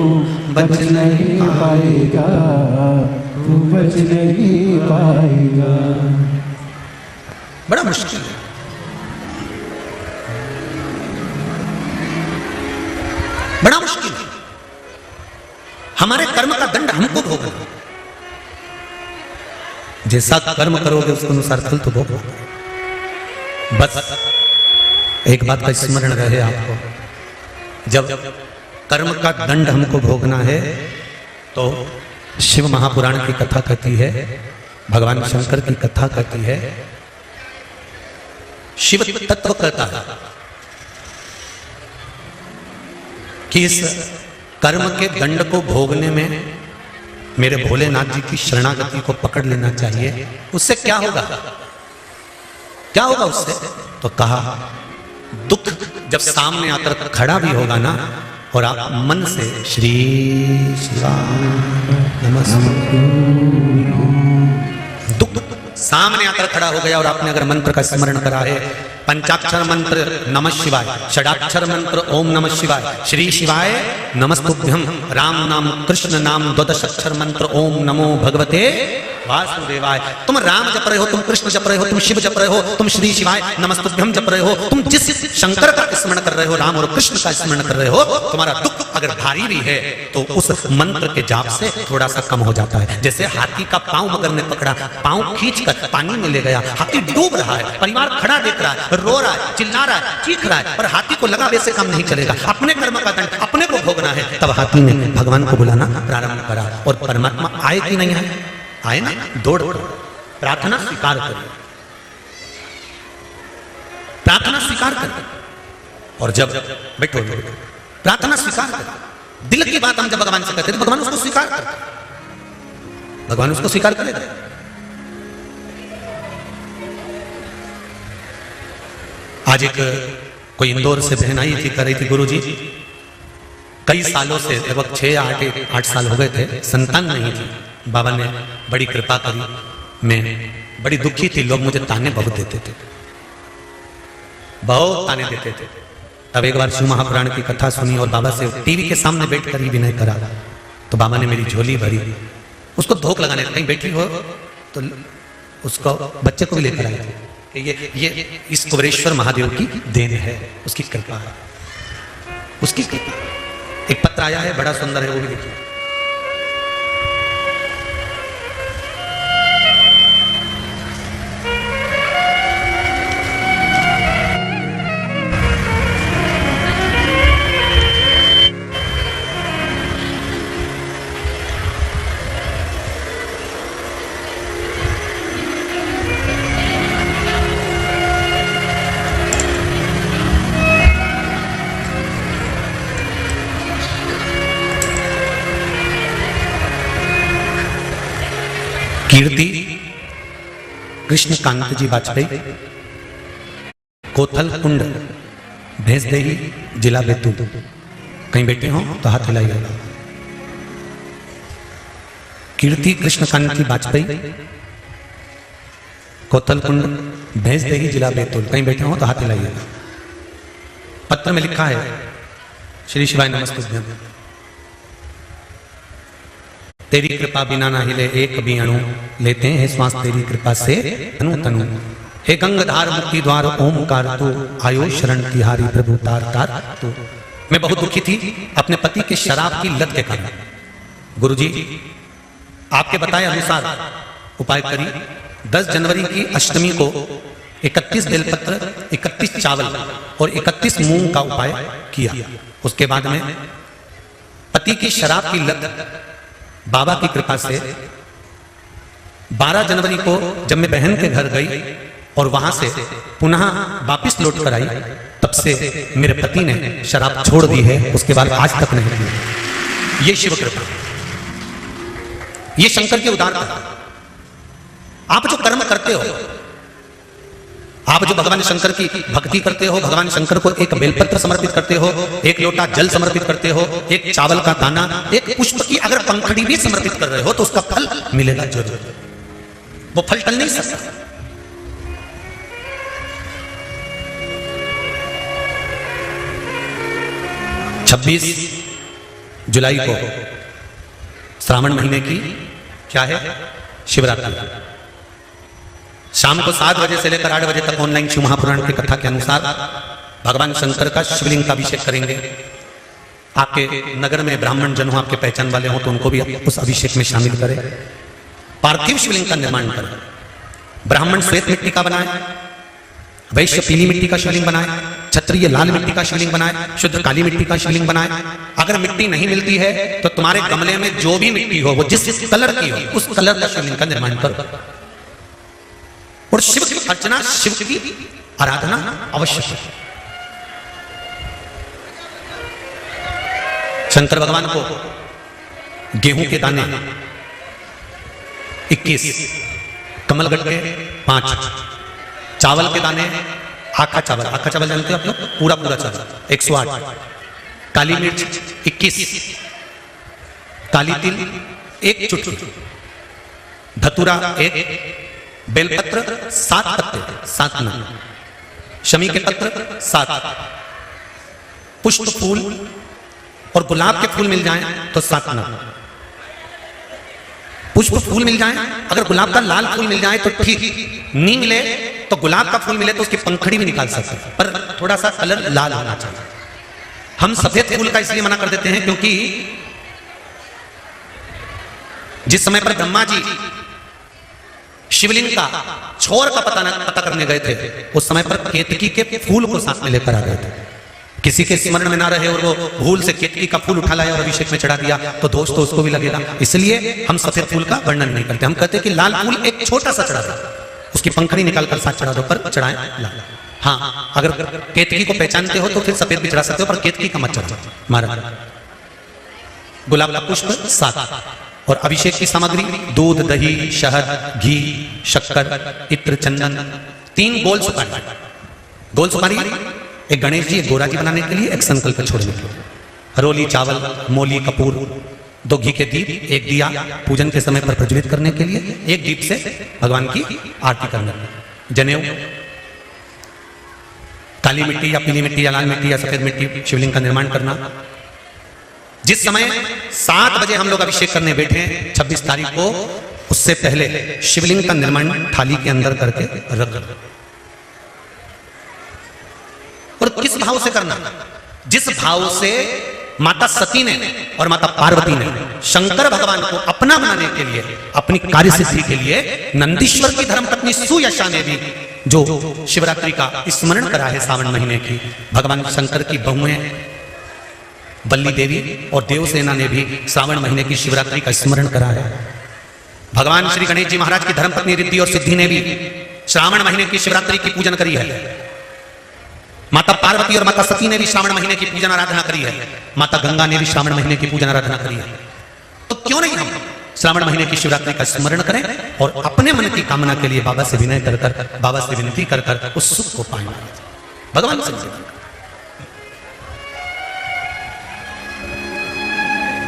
बच नहीं पाएगा, तू बच नहीं पाएगा। बड़ा मुश्किल है, बड़ा मुश्किल है। हमारे कर्म का दंड हमको भोगना, जैसा कर्म करोगे उसके अनुसार फल तो भोगोगे। बस एक बात का स्मरण रहे आपको, जब कर्म का दंड हमको भोगना है तो शिव महापुराण की कथा कहती है, भगवान शंकर की कथा कहती है, शिव तत्व कहता है कि इस कर्म के दंड को भोगने में मेरे भोलेनाथ जी की शरणागति को पकड़ लेना चाहिए। उससे क्या होगा, क्या होगा उससे? तो कहा दुख जब सामने आकर खड़ा भी होगा ना, और आप मन से श्री शिवाय नमस्ते, दुख सामने आकर खड़ा हो गया और आपने अगर मंत्र का स्मरण करा है, पंचाक्षर मंत्र नमः शिवाय, षडाक्षर मंत्र ओम नमः शिवाय, श्री शिवाय नमस्तुभ्यम, राम नाम कृष्ण नाम द्वादशाक्षर मंत्र ओम नमो भगवते वासुदेवाय। तुम राम जप रहे हो, तुम कृष्ण जप रहे हो, तुम शिव जप रहे हो, तुम श्री शिवाय नमस्तुभ्यम जप रहे हो, तुम जिस शंकर का स्मरण कर रहे हो, राम और कृष्ण का स्मरण कर रहे हो, तुम्हारा दुख अगर भारी भी है तो उस मंत्र के जाप से थोड़ा सा कम हो जाता है। जैसे हाथी का पांव मगर ने पकड़ा, पांव खींचकर पानी में ले गया, हाथी डूब रहा है, परिवार खड़ा देख रहा है, रो रहा है, चिल्ला रहा है, चीख रहा है, पर हाथी को लगा वैसे काम नहीं चलेगा, अपने कर्म का दंड अपने को भोगना है। तब हाथी ने भगवान को बुलाना प्रारंभ करा और परमात्मा आए कि नहीं आए? आए ना, दौड़ प्रार्थना स्वीकार करो, प्रार्थना स्वीकार करो। और जब बैठो प्रार्थना स्वीकार करो, दिल की बात हम जब भगवान से कहते हैं तो भगवान उसको स्वीकार करते, भगवान उसको स्वीकार करेगा। आज एक कोई इंदौर से बहन आई थी, कर रही थी गुरुजी कई सालों से, लगभग 6-8 साल हो गए थे, संतान नहीं थी। बाबा ने बड़ी कृपा करी, मैं बड़ी दुखी थी, लोग मुझे ताने बहुत देते थे, बहुत ताने देते थे। तब एक बार शिव महापुराण की कथा सुनी और बाबा से टीवी के सामने बैठकर ही विनय करा, तो बाबा ने मेरी झोली भरी, उसको धोख लगाने, कहीं बैठी हो तो उसको बच्चे को भी लेकर आए थे। ये इस कुबेरेश्वर महादेव की देन है, उसकी कृपा है, उसकी कृपा। एक पत्र आया है, बड़ा सुंदर है, वो भी देखिए। कीर्ति कृष्णकांत जी वाजपेयी, कोथल कुंड, भैंसदेही, जिला बैतूल। कहीं बैठे हो तो हाथ हिलाइएगा। कीर्ति कृष्णकांत जी वाजपेयी, कोथल कुंड, भैंसदेही, जिला बैतूल। कहीं बैठे हो तो हाथ हिलाइएगा। पत्र में लिखा है, श्री शिवाय नमस्तुभ्यं। तेरी कृपा बिना ना हिले एक भी अणु, लेते हैं श्वास तेरी कृपा से तनु तनु। हे गंगाधार मुक्ति द्वार ओमकार तू, आयो शरण तिहारी प्रभु तार तार तू। मैं बहुत दुखी थी अपने पति के शराब की लत के कारण। गुरुजी आपके बताए अनुसार उपाय करी। 10 जनवरी की अष्टमी को 31 बेलपत्र, 31 चावल और 31 मूंग का उपाय किया। उसके बाद में पति की शराब की लत बाबा की कृपा से 12 जनवरी को जब मैं बहन के घर गई और वहां से पुनः वापस लौट कर आई, तब से मेरे पति ने शराब छोड़ दी है। उसके बाद आज तक नहीं की। ये शिव कृपा, ये शंकर की उदारता। आप जो कर्म करते हो, आप जो भगवान शंकर की भक्ति करते हो, भगवान शंकर को एक बेलपत्र समर्पित करते हो, एक लोटा जल समर्पित करते हो, एक चावल का दाना, एक पुष्प की अगर पंखड़ी भी समर्पित कर रहे हो तो उसका फल मिलेगा जरूर। वो फल टल नहीं सकता। छब्बीस जुलाई को श्रावण महीने की क्या है, शिवरात्रि। शाम को 7 बजे से लेकर 8 बजे तक ऑनलाइन शिव महापुराण की कथा के अनुसार भगवान शंकर का शिवलिंग का अभिषेक करेंगे। आपके नगर में ब्राह्मण जन हो, आपके पहचान वाले हो, तो उनको भी उस अभिषेक में शामिल करें। पार्थिव शिवलिंग का निर्माण करें। ब्राह्मण श्वेत मिट्टी का बनाए, वैश्य पीली मिट्टी का शिवलिंग बनाए, क्षत्रिय लाल मिट्टी का शिवलिंग बनाए, शुद्ध काली मिट्टी का शिवलिंग बनाए। अगर मिट्टी नहीं मिलती है तो तुम्हारे गमले में जो भी मिट्टी हो, वो जिस कलर की हो, उस कलर का शिवलिंग का निर्माण करो। और शिव की अर्चना, शिव की आराधना अवश्य है। शंकर भगवान को गेहूं के दाने 21, कमलगट्टे 5, चावल के दाने, आखा चावल जानते हो आप लोग, पूरा चावल 108, काली मिर्च 21, काली तिल 1 चुटकी, धतूरा 1, बेलपत्र 7 पत्ते, 7 नग, शमी के पत्र 7, पुष्प फूल और गुलाब के फूल मिल जाएं तो 7 नग। पुष्प फूल मिल जाएं, अगर गुलाब का लाल फूल मिल जाए तो ठीक, नहीं मिले तो गुलाब का फूल मिले तो उसकी पंखड़ी भी निकाल सकते हैं, पर थोड़ा सा कलर लाल होना चाहिए। हम सफेद फूल का इसलिए मना कर देते हैं क्योंकि जिस समय पर ब्रह्मा जी शिवलिंग का छोर का पता करने गए थे, उस समय पर केतकी के फूल को साथ में लेकर आ गए थे। किसी के स्मरण में ना रहे और वो भूल से केतकी का फूल उठा लाया और अभिषेक में चढ़ा दिया तो दोष तो उसको भी लगेगा। इसलिए हम सफेद फूल का वर्णन नहीं करते। हम कहते हैं कि लाल फूल एक छोटा सा चढ़ा दो, उसकी पंखड़ी निकाल कर साथ चढ़ा दो, पर चढ़ाएं लाल। हाँ, अगर केतकी को पहचानते हो तो फिर सफेद भी चढ़ा सकते हो, पर केतकी का मत चढ़ा। महाराज गुलाब का पुष्प 7 और अभिषेक की सामग्री दूध, दही, शहद, घी, शक्कर, इत्र, चंदन, 3 गोल सुपारी। गोल सुपारी एक गणेश जी, एक गोरा जी बनाने के लिए, एक संकल्प छोड़ने के लिए। हरोली, चावल, मोली, कपूर, 2 घी के दीप, 1 दिया पूजन के समय पर प्रज्वलित करने के लिए, 1 दीप से भगवान की आरती करना। जनेऊ, काली मिट्टी या पीली मिट्टी या लाल मिट्टी या सफेद मिट्टी शिवलिंग का निर्माण करना। जिस समय 7 बजे हम लोग अभिषेक करने बैठे हैं 26 तारीख को, उससे पहले शिवलिंग का निर्माण थाली के अंदर करके रख दो। और किस भाव से करना? जिस भाव से माता सती ने और माता पार्वती ने शंकर भगवान को अपना बनाने के लिए, अपनी कार्य सिद्धि के लिए नंदीश्वर की धर्मपत्नी सुयशा ने भी जो शिवरात्रि का स्मरण करा है सावन महीने की, भगवान शंकर की बहुएं बल्ली देवी और देवसेना ने भी श्रावण महीने की शिवरात्रि का स्मरण करा है। भगवान श्री गणेश जी महाराज की धर्मपत्नी रिद्धि और सिद्धि ने भी श्रावण महीने की शिवरात्रि की पूजन करी है। माता पार्वती और माता सती ने भी श्रावण महीने की पूजन आराधना करी है। माता गंगा ने भी श्रावण महीने की पूजन आराधना करी है। तो क्यों नहीं हम श्रावण महीने की शिवरात्रि का स्मरण करें और अपने मन की कामना के लिए बाबा से विनय कर कर, बाबा से विनती कर कर उस सुख को पाएंगे। भगवान से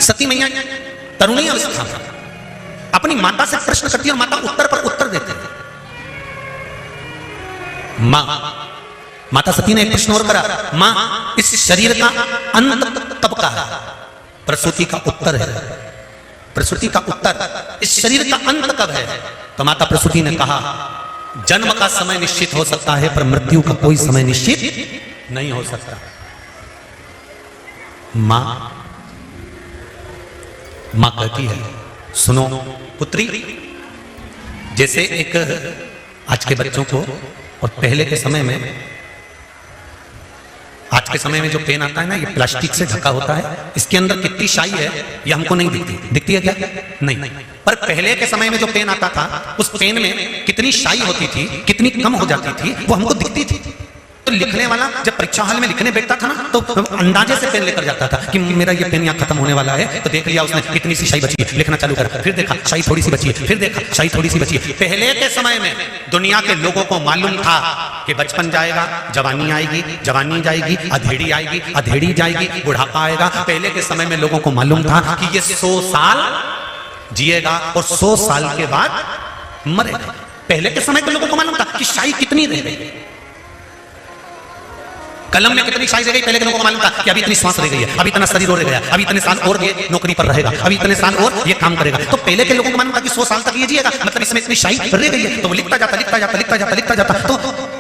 सती मैया तरुणी अवस्था में अपनी माता से प्रश्न करती है और माता उत्तर पर उत्तर देते हैं। माता सती ने एक प्रश्न और करा, मां इस शरीर का अंत कब का है? प्रसूति का उत्तर है, प्रसूति का उत्तर इस शरीर का अंत कब है? तो माता प्रसूति ने कहा, जन्म का समय निश्चित हो सकता है पर मृत्यु का कोई समय निश्चित नहीं हो सकता। मां कहती है, सुनो पुत्री, जैसे एक आज के बच्चों को और पहले के समय में, आज के समय में जो पेन आता है ना, ये प्लास्टिक से ढका होता है, इसके अंदर कितनी शाई है ये हमको नहीं दिखती। दिखती है क्या? नहीं। पर पहले के समय में जो पेन आता था, उस पेन में कितनी शाई होती थी, कितनी कम हो जाती थी, वो हमको दिखती थी। तो लिखने वाला जब परीक्षा हॉल में लिखने बैठता था ना, तो अंदाजे से पेन लेकर जाता था कि मेरा ये पेन यहाँ खत्म होने वाला है। तो देख लिया उसने, कितनी सी शाई बची है, लिखना चालू कर, फिर देखा शाई थोड़ी सी बची है, फिर देखा शाई थोड़ी सी बची है। पहले के समय में दुनिया के लोगों को मालूम था कि बचपन जाएगा, जवानी आएगी, जवानी जाएगी, अधेड़ी आएगी, अधेड़ी जाएगी, बुढ़ापा आएगा। पहले के समय में लोगों को मालूम था कि ये 100 साल जिएगा और 100 साल के बाद मरेगा। पहले के समय के लोगों को मालूम था कि शाई कितनी रह गई, कलम में कितनी शाई रह गई। पहले के लोगों को मालूम था कि अभी इतनी श्वास रह गई है, अभी इतना शरीर और रह गया, अभी इतने साल और ये नौकरी पर रहेगा, अभी इतने साल और ये काम करेगा। तो पहले के लोगों को मालूम था कि 100 साल तक ये जिएगा, मतलब इसमें इतनी शाई रह गई है। तो वो लिखता जाता, लिखता जाता, लिखता जाता, लिखता जाता। तो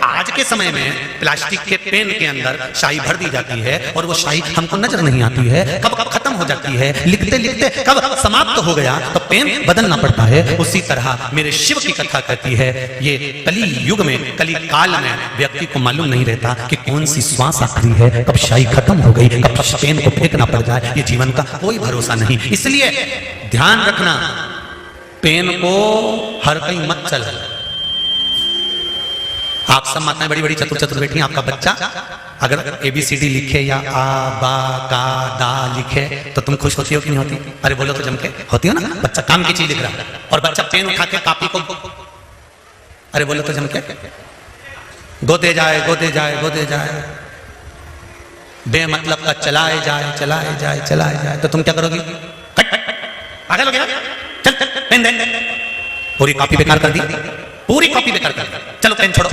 आज के समय में प्लास्टिक के पेन के अंदर शाई भर दी जाती है और वो शाई हमको नजर नहीं आती है, कब कब खत्म हो जाती है, लिखते लिखते कब समाप्त हो गया तो पेन बदलना पड़ता है। उसी तरह मेरे शिव की कथा कहती है, ये कली युग में, कली काल में व्यक्ति को मालूम नहीं रहता कि कौन सी श्वास आखिरी है, कब शाई खत्म हो गई, कब पेन को फेंकना पड़ जाए, ये जीवन का कोई भरोसा नहीं। इसलिए ध्यान रखना, पेन को हर कहीं मत चल। आप सब माताएं बड़ी बड़ी चतुर चतुर बैठी हैं, आपका बच्चा अगर ABCD लिखे या आ बा का दा लिखे तो तुम खुश होती हो कि नहीं होती? अरे बोलो तो जम के, होती हो ना? बच्चा काम की चीज लिख रहा है और बच्चा पेन उठा के कॉपी को, अरे बोलो तो जम के, गोदे जाए गोदे जाए गोदे जाए, बेमतलब का चलाए जाए चलाए जाए चलाए जाए, तो तुम क्या करोगी? पागल हो गया? चल पेन दे, पूरी कॉपी बेकार कर दी, पूरी कॉपी बेकार कर दी, चलो पेन छोड़ो।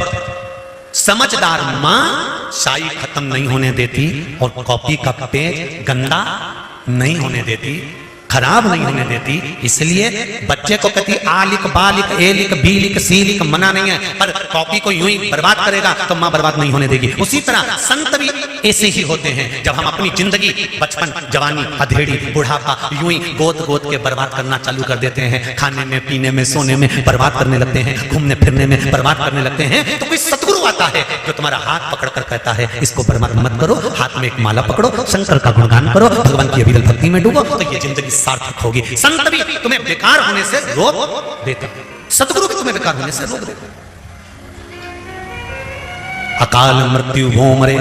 समझदार मां शाई खत्म नहीं होने देती और कॉपी का पेज गंदा नहीं होने देती, खराब नहीं होने देती। इसलिए बच्चे को कहती आ लिख, बा लिख, ए लिख, बी लिख, सी लिख, मना नहीं है, पर कॉपी को यूं ही बर्बाद करेगा तो मां बर्बाद नहीं होने देगी। उसी तरह संत भी ऐसे ही होते हैं। जब हम अपनी जिंदगी, बचपन, जवानी, अधेड़ी, बुढ़ापा यूं ही गोद गोद के बर्बाद करना चालू कर देते हैं, खाने में, पीने में, सोने में बर्बाद करने लगते हैं, घूमने फिरने में बर्बाद करने लगते हैं, तो कोई सतगुरु आता है जो तुम्हारा हाथ पकड़ कर कहता है इसको बर्बाद मत करो, हाथ में एक माला पकड़ो, शंकर का गुणगान करो, भगवान की अविरल भक्ति में डूबो, तो ये जिंदगी सार्थक होगी। संत भी तुम्हें बेकार होने से रोक देते, सतगुरु भी तुम्हें बेकार होने से रोक देते। अकाल मृत्यु वो मरे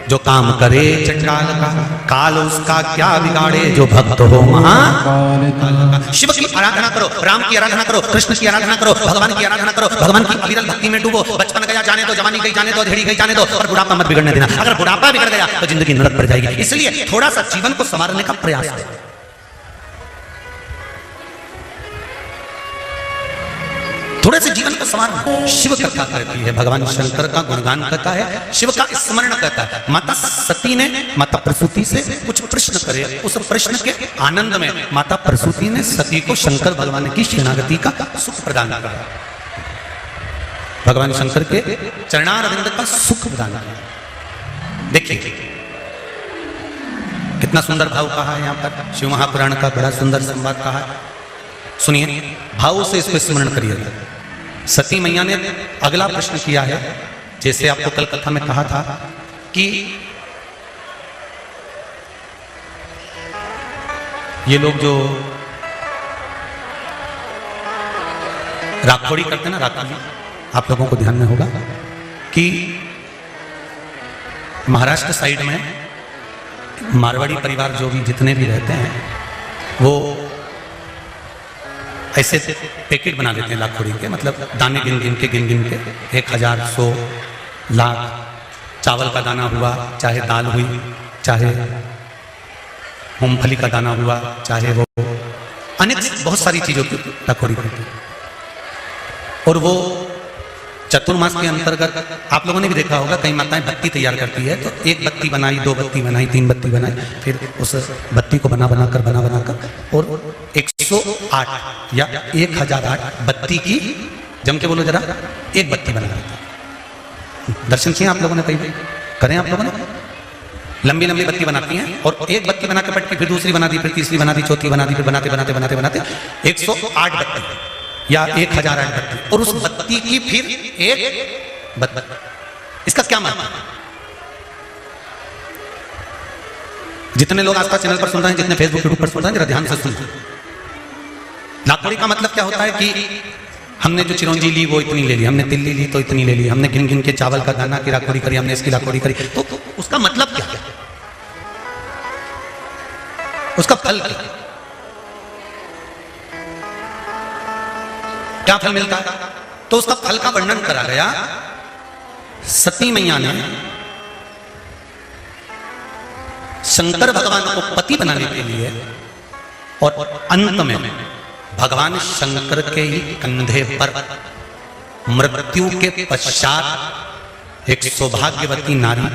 जो काम करे चंडाल का, काल उसका क्या बिगाड़े जो भक्त हो महाकाल। शिव की आराधना करो, राम की आराधना करो, कृष्ण की आराधना करो, भगवान की आराधना करो, भगवान की अविरल भक्ति में डूबो। बचपन गया जाने दो, जवानी गई जाने दो, अधेड़ी गई जाने दो, और बुढ़ापा मत बिगड़ने देना। अगर बुढ़ापा बिगड़ गया तो जिंदगी नरक पड़ जाएगी। इसलिए थोड़ा सा जीवन को संवारने का प्रयास करो। थोड़े से जीवन को संवारना। शिव कथा करती है, भगवान शंकर का गुणगान करता है, शिव का स्मरण करता है। माता सती ने माता प्रसूति से कुछ प्रश्न करे, उस प्रश्न के आनंद में माता प्रसूति ने सती को शंकर भगवान की शरणागति का सुख प्रदान किया, भगवान शंकर के चरणारविंद का सुख प्रदान किया। देखिए कितना सुंदर भाव कहा है यहाँ पर, शिव महापुराण का बड़ा सुंदर संवाद कहा है। सुनिए, भाव से इसको स्मरण करिएगा। सती मैया ने अगला प्रश्न किया है, जैसे आपको कल कथा में कहा था कि ये लोग जो राखोड़ी करते हैं ना, राखोड़ी, आप लोगों को ध्यान में होगा कि महाराष्ट्र साइड में मारवाड़ी परिवार जो भी जितने भी रहते हैं वो ऐसे पैकेट बना लेते हैं लाखोड़ी के, मतलब दाने गिन गिन के 1000, 100, लाख, चावल का दाना हुआ, चाहे दाल हुई, चाहे मूंगफली का दाना हुआ, चाहे वो अनेक बहुत सारी चीजों की लाखोड़ी करते हैं। और वो चतुर्मास के अंतर्गत आप लोगों ने भी देखा होगा, कई माताएं बत्ती तैयार करती है, तो एक बत्ती बनाई, 2 बत्ती बनाई, 3 बत्ती बनाई, फिर उस बत्ती को बना बनाकर और 108 या 1008 बत्ती की, जम के बोलो जरा, एक बत्ती बना देता। दर्शन किए आप लोगों ने, कहीं करें आप लोगों ने? लंबी लंबी बत्ती बनाती हैं और एक बत्ती बना के पट के फिर दूसरी बना दी, फिर तीसरी बना दी, चौथी बना दी, फिर बनाते बनाते बनाते बनाते 108 बत्ती या 1008 बत्ती, और उस बत्ती की फिर एक बत्ती। इसका क्या मतलब है? जितने लोग आस्था चैनल पर सुन रहे हैं, जितने फेसबुक यूट्यूब पर सुन रहे हैं, जरा ध्यान से सुनिए। लाखोड़ी का मतलब क्या होता है कि हमने जो चिरौंजी ली वो इतनी ले ली, हमने तिल्ली ली तो इतनी ले ली, हमने गिन गिन के चावल का दाना की राखोड़ी करी, हमने इसकी राखोड़ी करी, तो उसका मतलब क्या है? उसका फल क्या फल मिलता है? तो उसका फल का वर्णन करा गया। सती मैया ने शंकर भगवान को पति बनाने के लिए और अंत में भगवान शंकर के ही कंधे पर मृत्यु के पश्चात एक सौभाग्यवती नारी,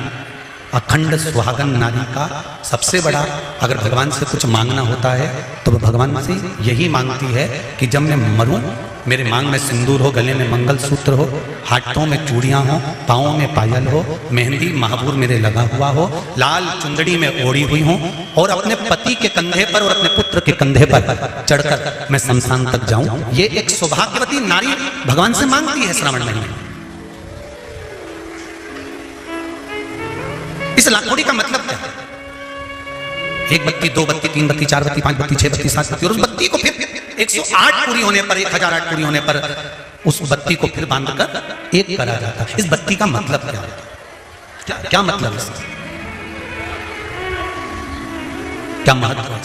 अखंड सुहागन नारी का सबसे बड़ा, अगर भगवान से कुछ मांगना होता है तो वह भगवान से यही मांगती है कि जब मैं मरूं, मेरे मांग में सिंदूर हो, गले में मंगलसूत्र हो, हाथों में चूड़ियां हो, पांवों में पायल हो, मेहंदी महाबूर मेरे लगा हुआ हो, लाल चुंदड़ी में ओढ़ी हुई हो, और अपने पति के कंधे पर और अपने पुत्र के कंधे पर चढ़कर मैं शमशान तक जाऊं। ये एक सौभाग्यवती नारी भगवान से मांगती है श्रावण महीने। इस लाखोड़ी का मतलब क्या है? एक बत्ती, 2 बत्ती, 3 बत्ती, 4 बत्ती, 5 बत्ती, 6 बत्ती, 7 बत्ती, और उस बत्ती को फिर 108 पूरी होने पर, 1008 पूरी होने पर उस बत्ती को फिर बांधकर एक करा जाता है। इस बत्ती का मतलब क्या है? क्या मतलब है? क्या महत्व है?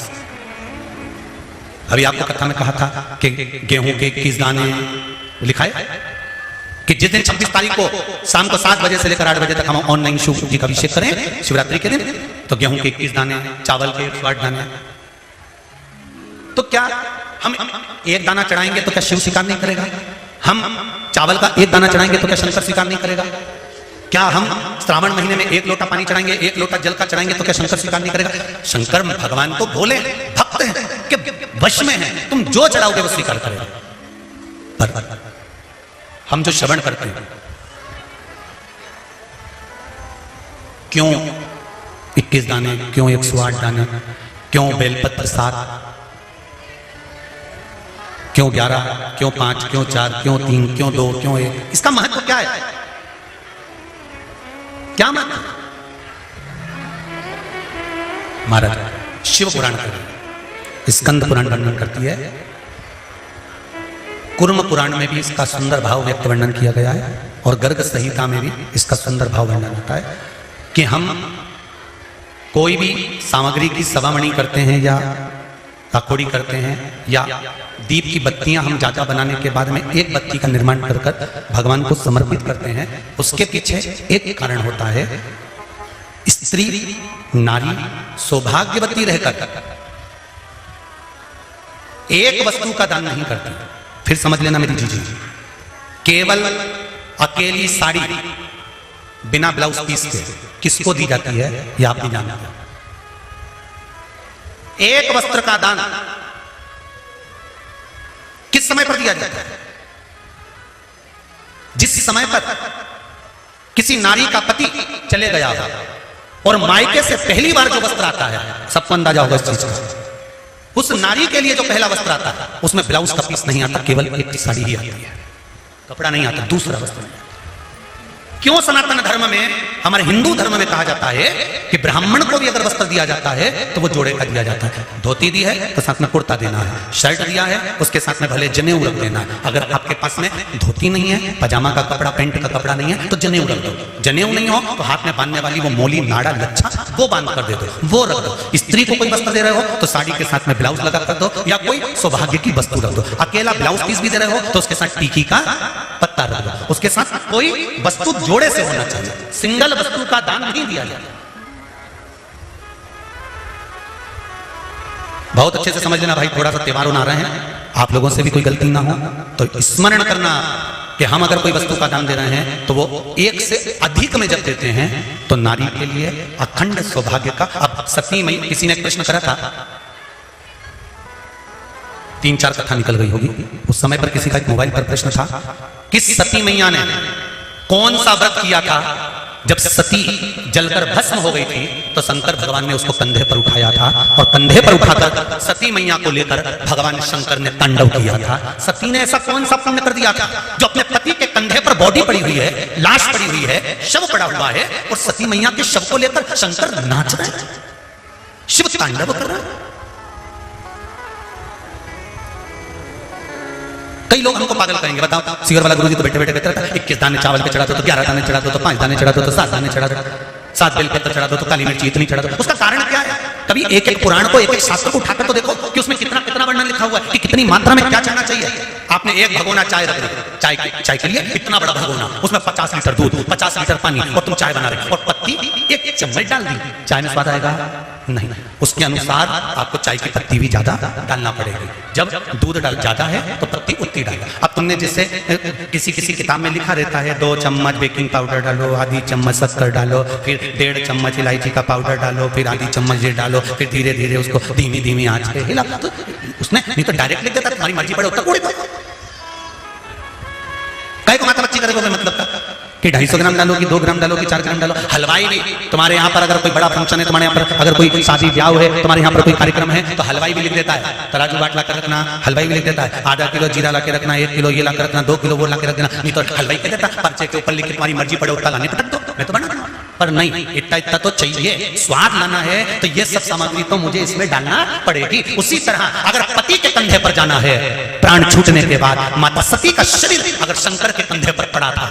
अभी आपको कथा में कहा था कि गेहूं के 21 दाने लिखा है कि जिस दिन 26 तारीख को शाम को 7 बजे से लेकर 8 बजे तक हम ऑनलाइन शिव जी का अभिषेक करें शिवरात्रि के दिन, तो गेहूं के 21 दाने, चावल के 108 दाने। तो क्या हम एक दाना चढ़ाएंगे तो क्या शिव स्वीकार नहीं करेगा? हम चावल का एक दाना चढ़ाएंगे तो क्या शंकर स्वीकार नहीं करेगा? क्या हम श्रावण महीने में 1 लोटा पानी चढ़ाएंगे, 1 लोटा जल का चढ़ाएंगे तो क्या शंकर स्वीकार नहीं करेगा? शंकर भगवान तो भोले भक्त हैं, कि वश में हैं, तुम जो चढ़ाओगे वो स्वीकार करेगा। पर हम जो श्रवण करते हैं, क्यों 21 दाने, क्यों 108 दाने, क्यों बेलपत्र 7, क्यों 11, क्यों 5, क्यों 4, क्यों 3, क्यों 2, क्यों 1? इसका महत्व क्या है? क्या महत्व? महाराज शिव पुराण का स्कंद पुराण वर्णन करती है, कुर्म पुराण में भी इसका सुंदर भाव व्यक्त वर्णन किया गया है, और गर्ग संहिता में भी इसका सुंदर भाव वर्णन होता है कि हम कोई भी सामग्री की सवामणि करते हैं या राखोड़ी करते हैं, या दीप की बत्तियां हम ज्यादा बनाने के बाद में एक बत्ती का निर्माण कर कर भगवान को समर्पित करते हैं, उसके पीछे एक कारण होता है। स्त्री नारी सौभाग्यवती रहकर एक वस्तु का दान नहीं करती। फिर समझ लेना मेरी जीजी, केवल अकेली साड़ी बिना ब्लाउज पीस के किसको दी जाती है यह आप भी जानते हैं। एक वस्त्र का दान किस समय पर दिया जाता है? जिस समय पर किसी नारी का पति चले गया हो, और मायके से पहली बार जो वस्त्र आता है, सबको अंदाजा होगा इस चीज का, उस नारी के लिए जो पहला वस्त्र आता है उसमें ब्लाउज का पीस नहीं आता, केवल एक साड़ी ही आती है, कपड़ा नहीं आता, दूसरा वस्त्र नहीं आता। क्यों सनातन धर्म में, हमारे हिंदू धर्म में कहा जाता है कि ब्राह्मण को भी अगर वस्त्र दिया जाता है तो वो जोड़े का दिया जाता है। धोती दी है तो साथ में कुर्ता देना है, शर्ट दिया है उसके साथ में भले जनेऊ रख देना है। अगर आपके पास में धोती नहीं है, पजामा का कपड़ा, पैंट का कपड़ा नहीं है तो जनेऊ रख दो। जनेऊ नहीं हो तो हाथ में बांधने वाली वो मोली, नाड़ा, लच्छा वो बांध कर दे दो, वो रख दो। स्त्री को कोई वस्त्र दे रहे हो तो साड़ी के साथ में ब्लाउज लगा कर दो या कोई सौभाग्य की वस्तु रख दो। अकेला ब्लाउज पीस भी दे रहे हो तो उसके साथ टीकी का पत्ता रख दो, उसके साथ कोई वस्तु जोड़े से होना चाहिए, सिंगल वस्तु का दान नहीं दिया जाता। बहुत अच्छे से समझ लेना भाई, थोड़ा सा त्योहार आ रहे हैं, आप लोगों से भी कोई गलती ना हो तो स्मरण करना कि हम अगर कोई वस्तु का दान दे रहे हैं तो वो एक से अधिक में जब देते हैं तो नारी के लिए अखंड सौभाग्य का। अब सती मई, किसी ने प्रश्न करा था, 3-4 कथा निकल गई होगी उस समय पर, किसी का एक मोबाइल पर प्रश्न था, किस सती मैया ने कौन सा व्रत किया था जब सती जलकर भस्म हो गई थी तो शंकर भगवान ने उसको कंधे पर उठाया था और कंधे पर उठाकर सती मैया को लेकर भगवान शंकर ने तांडव किया था। सती ने ऐसा कौन सा पुण्य कर दिया था जो अपने पति के कंधे पर बॉडी पड़ी हुई है, लाश पड़ी हुई है, शव पड़ा हुआ है और सती मैया के शव को लेकर शंकर नाच रहे हैं, शिव तांडव कर रहा है। कई लोग हमको पागल कहेंगे, बताओ सिगर वाला गुरुजी तो बैठे बैठे कहते रहता है 21 दाने चावल पे चढ़ा दो तो 11 दाने चढ़ा दो तो 5 दाने चढ़ा दो तो 7 दाने चढ़ा दो, 7 बेलपत्र चढ़ा दो तो काली मिर्ची इतनी चढ़ा दो। उसका कारण क्या है? कभी एक एक पुराण को, एक एक शास्त्र को उठाकर तो देखो कि उसमें कितना कितना वर्णन लिखा हुआ है कि कितनी मात्रा में क्या चढ़ना चाहिए। आपने एक भगोना चाय रख दी, चाय के लिए इतना बड़ा भगोना, उसमें 50 लीटर दूध, 50 लीटर पानी और तुम चाय बना रहे और पत्ती 1 चम्मच डाल दी, चाय में स्वाद आएगा नहीं। उसके अनुसार आपको चाय की पत्ती भी ज्यादा डालना पड़ेगी। जब दूध ज्यादा है तो पत्ती उतनी डालो। अब तुमने जैसे किसी किसी किताब में लिखा रहता है 2 चम्मच बेकिंग पाउडर डालो, आधी चम्मच शक्कर डालो, फिर 1.5 चम्मच इलायची का पाउडर डालो, फिर आधी चम्मच ये डालो, फिर धीरे धीरे उसको धीमी धीमी आंच पे हिला। तो उसने नहीं तो डायरेक्ट लिख देता तुम्हारी मर्जी पड़े उतना कोई कई को माता बच्ची करेगा मतलब का कि 250 ग्राम डालो कि 2 ग्राम डालो कि 4 ग्राम डालो। हलवाई भी तुम्हारे यहाँ पर अगर कोई बड़ा फंक्शन है, तुम्हारे यहाँ पर अगर कोई शादी ब्याह है, तुम्हारे यहाँ पर कोई कार्यक्रम है तो हलवाई भी लिख देता है, तराजू बाट ला कर रखना, हलवाई भी लिख देता है, आधा किलो जीरा ला के रखना, 1 किलो ये ला कर रखना, 2 किलो वो ला के रख देना। नहीं तो हलवाई कह देता पर्चे के ऊपर लिख के तुम्हारी मर्जी पड़े उतना लाने पटक दो, मैं तो बना दूंगा। पर नहीं, इतना इतना तो चाहिए, स्वाद लाना है तो ये सब सामग्री तो मुझे इसमें डालना पड़ेगी। उसी तरह अगर पति के कंधे पर जाना है प्राण छूटने के बाद, माता सती का शरीर अगर शंकर के कंधे पर पड़ा था,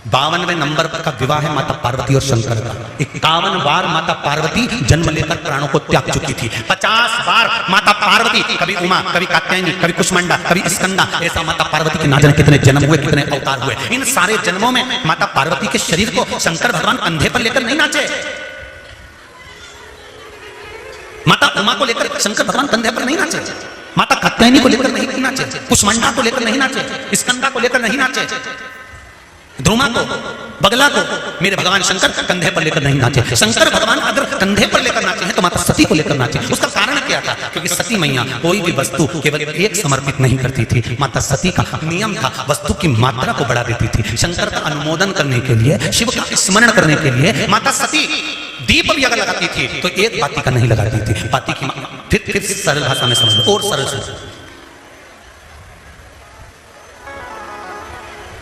52वें नंबर का विवाह है माता पार्वती और शंकर का। 51 बार माता पार्वती जन्म लेकर प्राणों को त्याग चुकी थी। 50 बार माता पार्वती, कभी उमा, कभी कात्यायनी, कभी कुष्मांडा, कभी स्कंदा, ऐसा माता पार्वती के ना जाने कितने जन्म हुए, कितने अवतार हुए। इन सारे जन्मों में माता पार्वती के शरीर को शंकर भगवान कंधे पर लेकर नहीं नाचे। माता उमा को लेकर शंकर भगवान कंधे पर नहीं नाचे, माता कात्यायनी को लेकर नहीं नाचे, कुष्मांडा को लेकर नहीं नाचे, स्कंदा को लेकर नहीं नाचे, ध्रुमा को, बगला को मेरे भगवान शंकर कंधे पर लेकर नहीं नाचे। शंकर भगवान अगर कंधे पर लेकर नाचे हैं तो माता सती को लेकर नाचे। उसका कारण क्या था? क्योंकि सती मैया कोई भी वस्तु केवल एक समर्पित नहीं करती थी। माता सती का नियम था वस्तु की मात्रा को बढ़ा देती थी। शंकर का अनुमोदन करने के लिए, शिव का स्मरण करने के लिए माता सती दीप भी अगर लगाती थी तो एक बाती का नहीं लगाती थी। बाती की फिर सरल भाषा में समझ लो और सरल से,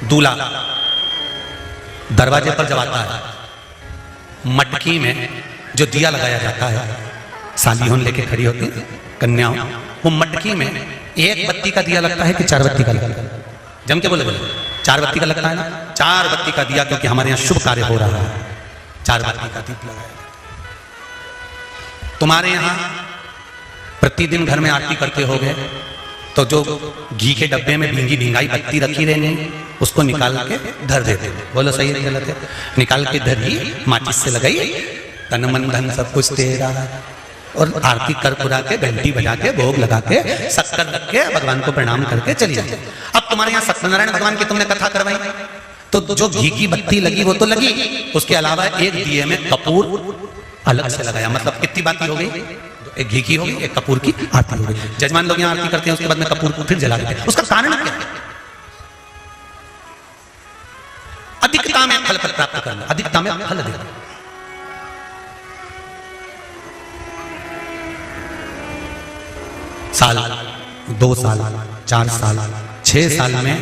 दूल्हा दरवाजे पर जब आता है, मटकी में जो दिया लगाया जाता है, सालियों लेके खड़ी होती है कन्याओं, वो मटकी में 1 बत्ती का दिया लगता है कि 4 बत्ती का लगता है? जम के बोले 4 बत्ती का लगता है ना। 4 बत्ती का दिया, क्योंकि हमारे यहाँ शुभ कार्य हो रहा है, 4 बत्ती का दीप लगाया। तुम्हारे यहाँ प्रतिदिन घर में आरती करते हो गए तो जो घी के डब्बे में भींगी भिंगाई बत्ती रखी रहेंगी उसको निकाल के धर देते। बोलो सही है गलत है? निकाल के धरी, माचिस से लगाई, तन मन धन सब कुछ तेरा, और आरती कर पुरा के घंटी बजा के भोग लगा के शक्कर रख के भगवान को प्रणाम करके चली जाती। अब तुम्हारे यहाँ सत्यनारायण भगवान की तुमने कथा करवाई तो जो घी की बत्ती लगी वो तो लगी, उसके अलावा एक दिए में कपूर अलग से लगाया। मतलब कितनी बाती हो गई? एक घी की होगी, एक कपूर की आरती होगी। जजमान लोग यहाँ आरती करते हैं, उसके बाद में कपूर को फिर जला देते हैं। उसका कारण क्या है? अधिकता में फल प्राप्त करना, अधिकता में फल देना। साल, 2 साल, 4 साल, 6 साल में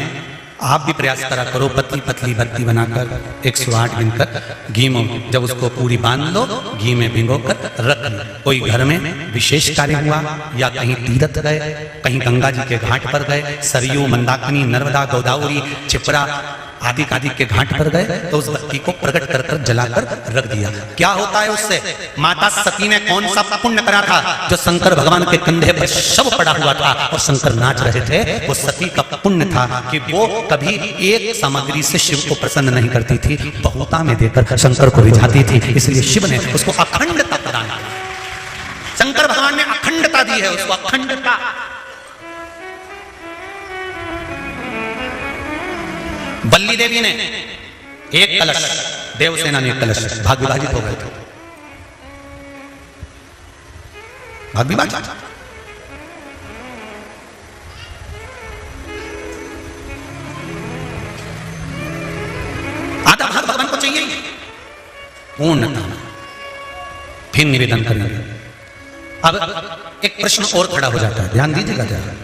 आप भी प्रयास करा करो, पतली पतली बत्ती बनाकर 108 दिन तक घी में जब उसको पूरी बांध लो, घी में भिगो कर रख लो। कोई घर में विशेष कार्य हुआ या कहीं तीर्थ गए, कहीं गंगा जी के घाट पर गए, सरयू, मंदाकिनी, नर्मदा, गोदावरी, क्षिप्रा आदि आदि के घाट पर गए तो उस बत्ती को प्रकट कर कर जलाकर रख दिया। क्या होता है उससे? माता सती ने कौन सा पुण्य करा था जो शंकर भगवान के कंधे पर शव पड़ा हुआ था और शंकर नाच रहे थे? वो सती का पुण्य था कि वो कभी एक सामग्री से शिव को प्रसन्न नहीं करती थी, बहुता में देकर शंकर को रिझाती थी। इसलिए शिव ने उसको अखंडता प्रदान की। शंकर भगवान ने अखंडता दी है उसको, अखंडता। बल्ली देवी ने एक कलश, देवसेना ने एक कलश, भाग विभाजित हो गए थे, भाग विभाजित। आधा भाग भगवान को चाहिए पूर्णता। फिर निवेदन करेंगे। अब एक प्रश्न और खड़ा हो जाता है, ध्यान दीजिएगा जरा।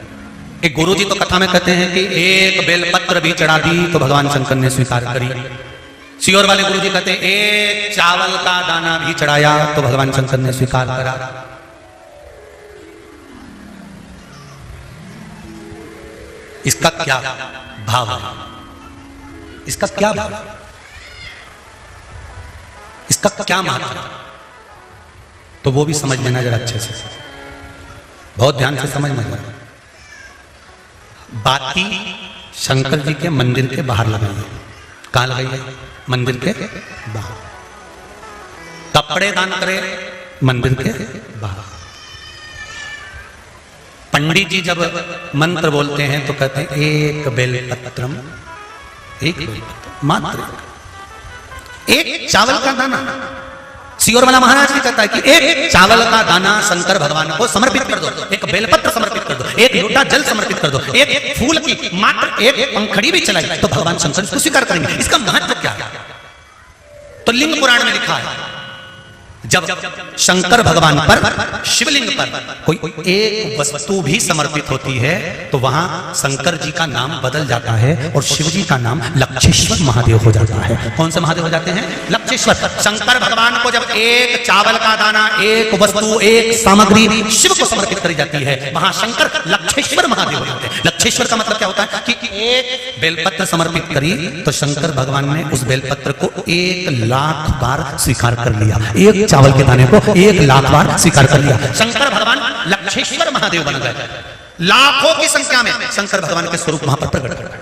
एक गुरुजी तो कथा में कहते हैं कि एक बेलपत्र भी चढ़ा दी तो भगवान शंकर ने स्वीकार करी। सियोर वाले गुरुजी कहते हैं एक चावल का दाना भी चढ़ाया तो भगवान शंकर ने स्वीकार करा। इसका क्या भाव है? इसका क्या भाव, इसका क्या महत्व है? तो वो भी समझ लेना जरा अच्छे से, बहुत ध्यान से समझ में। बाती शंकर जी के मंदिर के बाहर लगाई है। कहां लगाई है? मंदिर के बाहर। कपड़े दान करे मंदिर के बाहर। पंडित जी जब मंत्र बोलते हैं तो कहते हैं एक बेलपत्रम, एक बेलपत्र मात्र, एक चावल का दाना। सियोर वाला महाराज भी कहता है कि एक चावल का दाना शंकर भगवान को समर्पित कर दो, एक बेलपत्र समर्पित कर दो, एक लोटा जल समर्पित कर दो, एक फूल की मात्र एक पंखड़ी भी चलाई तो भगवान शंकर इसको स्वीकार करेंगे। इसका महत्व क्या है? तो लिंग पुराण में लिखा है जब शंकर भगवान पर, शिवलिंग पर कोई एक वस्तु भी समर्पित होती है तो वहां शंकर जी का नाम बदल जाता है और शिव जी का नाम लक्षेश्वर महादेव हो जाता है। कौन से महादेव हो जाते हैं? लक्षेश्वर। शंकर भगवान को जब एक चावल का दाना, एक वस्तु, एक सामग्री शिव को समर्पित करी जाती है, वहां शंकर लक्षेश्वर महादेव हो जाते हैं। लक्षेश्वर का मतलब क्या होता है कि एक बेलपत्र समर्पित करी तो शंकर भगवान ने उस बेलपत्र को 1 लाख बार स्वीकार कर लिया। एक चावल के दाने को 1 लाख बार स्वीकार कर लिया। शंकर भगवान लक्षेश्वर महादेव बन गए। लाखों की संख्या में शंकर भगवान के स्वरूप वहां पर प्रकट कर गए।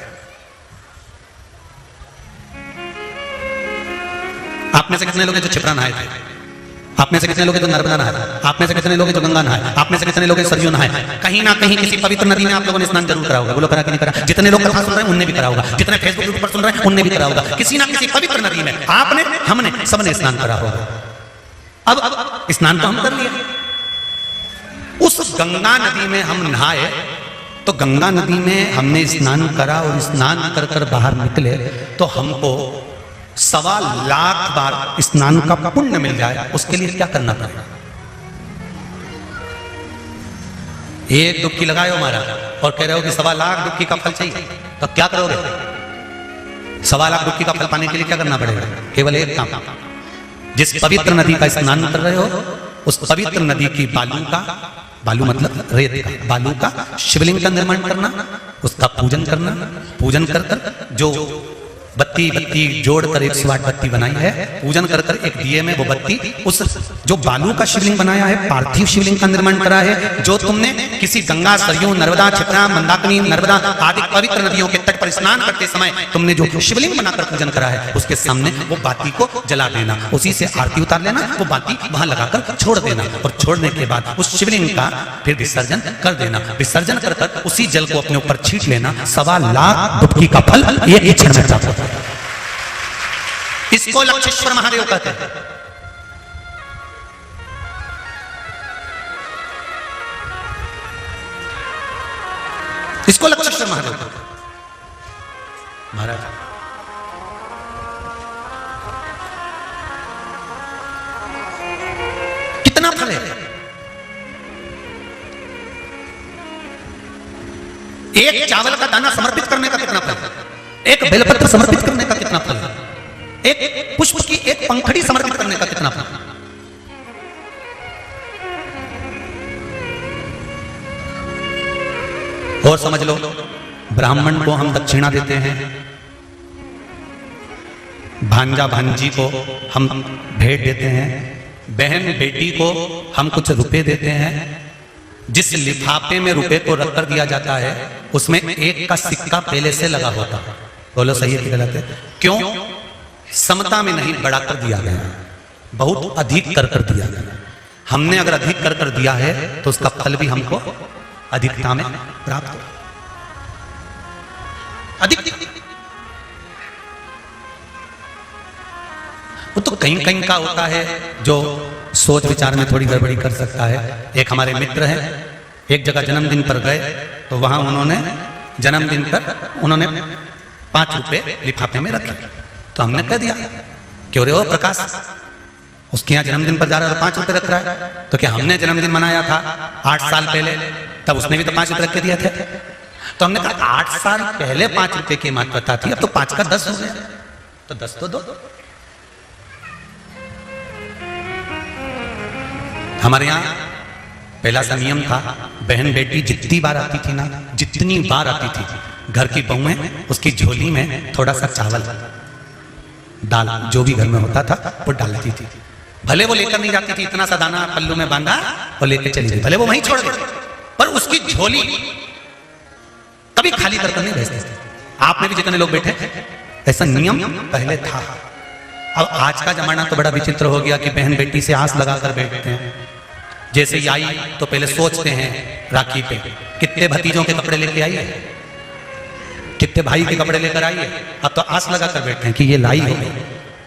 आप में से कितने लोग हैं जो क्षिप्रा नहाए थे? आप में से कितने लोग हैं जो नर्मदा नहाए? आप में से कितने लोग हैं जो गंगा नहाए? आप में से कितने लोग हैं सरयू नहाए? कहीं ना कहीं किसी पवित्र नदी में आप लोगों ने स्नान जरूर करा होगा। बोलो करा कि नहीं करा? जितने लोग कथा सुन रहे हैं उनने भी करा होगा, जितने फेसबुक पर सुन रहे हैं उनने भी करा होगा। किसी ना किसी पवित्र नदी में आपने, हमने, सबने स्नान करा होगा। अब स्नान तो हम कर लिया, उस गंगा नदी में हम नहाए तो गंगा नदी में हमने स्नान करा और स्नान कर कर बाहर निकले तो हमको 1.25 लाख बार स्नान का पुण्य मिल जाए। उसके लिए क्या करना पड़ेगा? एक डुबकी लगाए हो महाराज और कह रहे हो कि 1.25 लाख डुबकी का फल चाहिए, तो क्या करोगे? 1.25 लाख डुबकी का फल पाने के लिए क्या करना पड़ेगा? केवल एक काम, जिस पवित्र नदी का स्नान कर रहे हो उस पवित्र नदी की बालू का, बालू मतलब रेत का, बालू का शिवलिंग का निर्माण करना, उसका पूजन करना, पूजन कर कर जो बत्ती जोड़कर 108 बत्ती बनाई है, पूजन कर कर एक दिए में वो बत्ती, उस जो बालू का शिवलिंग बनाया है, पार्थिव शिवलिंग का निर्माण करा है, जो तुमने किसी गंगा, सरयू, नर्मदा, क्षिप्रा, मंदाकिनी, नर्मदा आदि पवित्र नदियों के तट पर स्नान करते समय तुमने जो शिवलिंग बनाकर पूजन करा है उसके सामने वो बाती को जला देना, उसी से आरती उतार लेना, वो बाती वहां लगाकर छोड़ देना और छोड़ने के बाद उस शिवलिंग का फिर विसर्जन कर देना। विसर्जन कर कर उसी जल को अपने ऊपर छींट लेना। 1.25 लाख डुबकी का फल एक ही क्षण में प्राप्त होता है। इसको लक्षेश्वर महादेव कहते हैं। इसको लक्षेश्वर महादेव कहते हैं। महाराज कितना फल है? एक चावल का दाना समर्पित करने का कितना फल है, एक बेलपत्र समर्पित करने का कितना फल है, एक पुष्प की एक पंखड़ी समर्पित करने का कितना फल है। और समझ लो, ब्राह्मण को हम दक्षिणा देते हैं, भांजा भांजी को हम भेंट देते हैं, बहन बेटी को हम कुछ रुपए देते हैं। जिस लिफाफे में रुपए को रख कर दिया जाता है उसमें एक का सिक्का पहले से लगा होता है। बोलो सही है कि गलत है? क्यों? समता में नहीं, बढ़ाकर दिया गया, बहुत अधिक कर कर दिया गया। हमने अगर अधिक कर कर दिया है तो उसका फल भी हमको अधिकता में प्राप्त हो। अधिक वो तो कहीं कहीं का होता है जो सोच विचार में थोड़ी गड़बड़ी कर सकता है। एक हमारे मित्र हैं, एक जगह जन्मदिन पर गए तो वहां उन्होंने जन्मदिन पर उन्होंने 5 रुपए लिफाफे में रखे। तो हमने कह दिया, क्यों रे हो प्रकाश, उसके यहाँ जन्मदिन पर जा रहा है तो 5 रुपए रख रहा है। तो क्या हमने जन्मदिन मनाया था 8 साल पहले, तब उसने भी तो 5 रुपए रख के दिए थे। तो हमने कहा 8 साल पहले 5 रुपए की महत्वता थी, अब तो 5 का 10 हो गया, तो 10 तो दो। हमारे यहाँ पहला सा नियम था, बहन बेटी जितनी बार आती थी ना, जितनी बार आती थी, घर की बहुएं उसकी झोली में थोड़ा सा चावल दाल जो भी घर में होता था वो डालती थी। भले वो लेकर नहीं जाती थी, इतना सा दाना पल्लू में बांधा और लेकर चली गई, भले वो वहीं छोड़ गई, पर उसकी झोली कभी खाली कर नहीं भेजते थे। आप में भी जितने लोग बैठे, ऐसा नियम पहले था। अब आज का जमाना तो बड़ा विचित्र हो गया कि बहन बेटी से आस लगाकर बैठते हैं। जैसे ही आई तो पहले सोचते हैं राखी पे कितने भतीजों के कपड़े लेके आई है, कितने भाई के कपड़े लेकर आई है। अब तो आस लगाकर बैठते हैं कि ये लाई हो।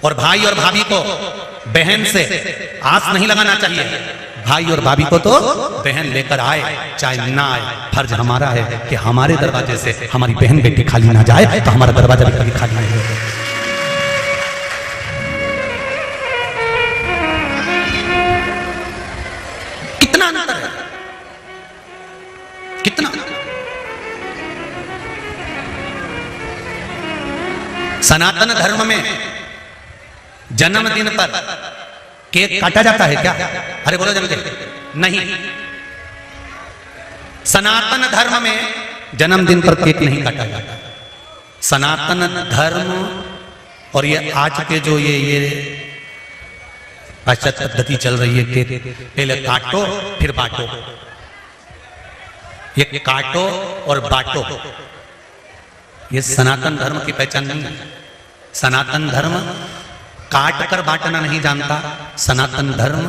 और भाई और भाभी को बहन से आस नहीं लगाना चाहिए, भाई और भाभी को तो बहन लेकर आए चाहे ना आए। फर्ज हमारा है कि हमारे दरवाजे से हमारी बहन बेटी खाली ना जाए, तो हमारा दरवाजा भी कभी खाली नहीं होगा। कितना अंतर है, कितना। सनातन धर्म में जन्मदिन पर केक काटा जाता है क्या? अरे बोलो जल्दी। नहीं, सनातन धर्म में जन्मदिन पर केक नहीं काटा जाता। सनातन धर्म और ये आज के जो ये पाश्चात्य पद्धति चल रही है, केक पहले काटो फिर बांटो, ये काटो और बांटो, ये सनातन धर्म की पहचान नहीं है। सनातन धर्म काट कर बांटना नहीं जानता, सनातन धर्म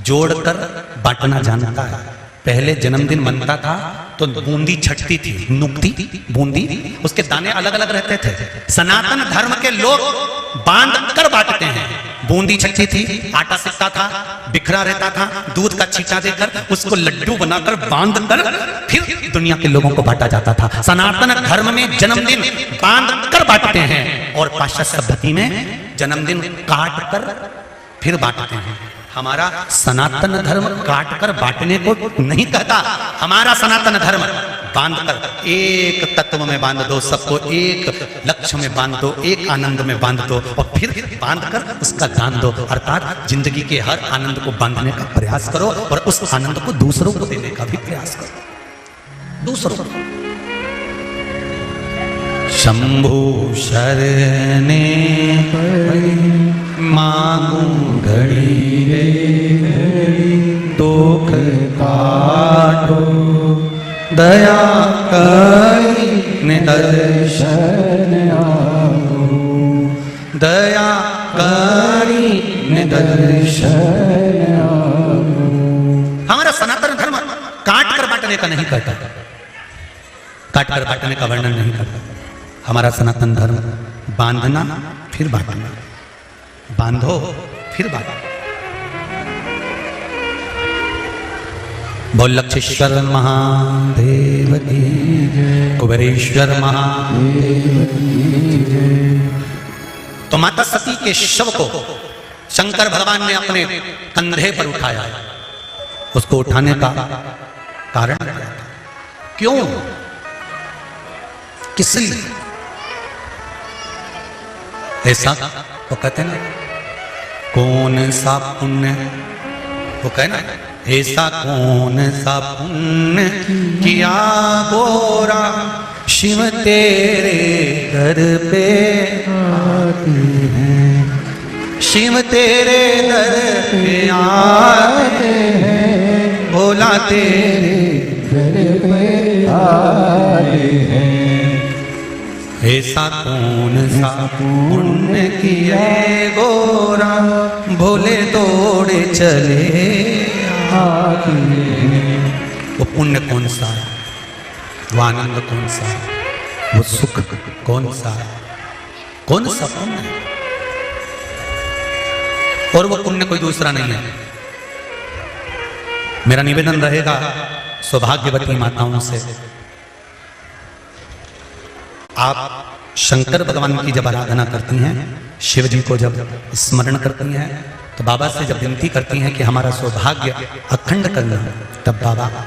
जोड़कर बांटना जानता है। पहले जन्मदिन मनता था तो बूंदी छटती थी, नुकती बूंदी, उसके दाने अलग अलग रहते थे। सनातन धर्म के लोग बांध कर बांटते हैं। बूंदी छटती थी, आटा सिकता था, बिखरा रहता था, दूध का छींटा देकर उसको लड्डू बनाकर बांध कर फिर दुनिया के लोगों को बांटा जाता था। सनातन धर्म में जन्मदिन बांध कर बांटते हैं और पाश्चात्य पद्धति में जन्मदिन काट कर फिर बांटते हैं। हमारा सनातन धर्म काट कर बांटने को नहीं कहता, हमारा सनातन धर्म बांध कर एक तत्व में बांध दो, सबको एक लक्ष्य में बांध दो, एक आनंद में बांध दो और फिर बांध कर उसका दान दो। अर्थात जिंदगी के हर आनंद को बांधने का प्रयास करो और उस आनंद को दूसरों को देने का भी प्रयास करो। दूसरों को शंभु शरणे मांगू घड़ी रे घड़ी, दुख काटो दया करी निदर्शन आओ, दया करी निदर्शन आओ। हमारा सनातन धर्म काट कर बांटने का नहीं कहता, काट कर बांटने का वर्णन नहीं करता। हमारा सनातन धर्म बांधना फिर बांटना, बांधो फिर बांटो। बोल लक्षेश्वर महादेव की जय, कुबेरेश्वर महादेव की जय। तो माता सती के शव को शंकर भगवान ने अपने कंधे पर उठाया। उसको उठाने का कारण क्यों? किस लिए? ऐसा वो कहते ना, कौन सा पुण्य, वो कहे ना, ऐसा कौन सा पुण्य किया गोरा, शिव तेरे दर पे आते हैं, शिव तेरे दर पे आते हैं, भोला तेरे दर पे आते हैं। ऐसा कौन सा पुण्य किया गोरा, भोले दौड़े चले आते हैं। वो पुण्य कौन सा है, वो आनंद कौन सा है, वो सुख कौन सा है, कौन सा पुण्य है? और वो पुण्य कोई दूसरा नहीं है। मेरा निवेदन रहेगा सौभाग्यवती माताओं से, आप शंकर भगवान की जब आराधना करती हैं, शिव जी को जब स्मरण करती हैं, तो बाबा से जब विनती करती हैं कि हमारा सौभाग्य अखंड करना, तब बाबा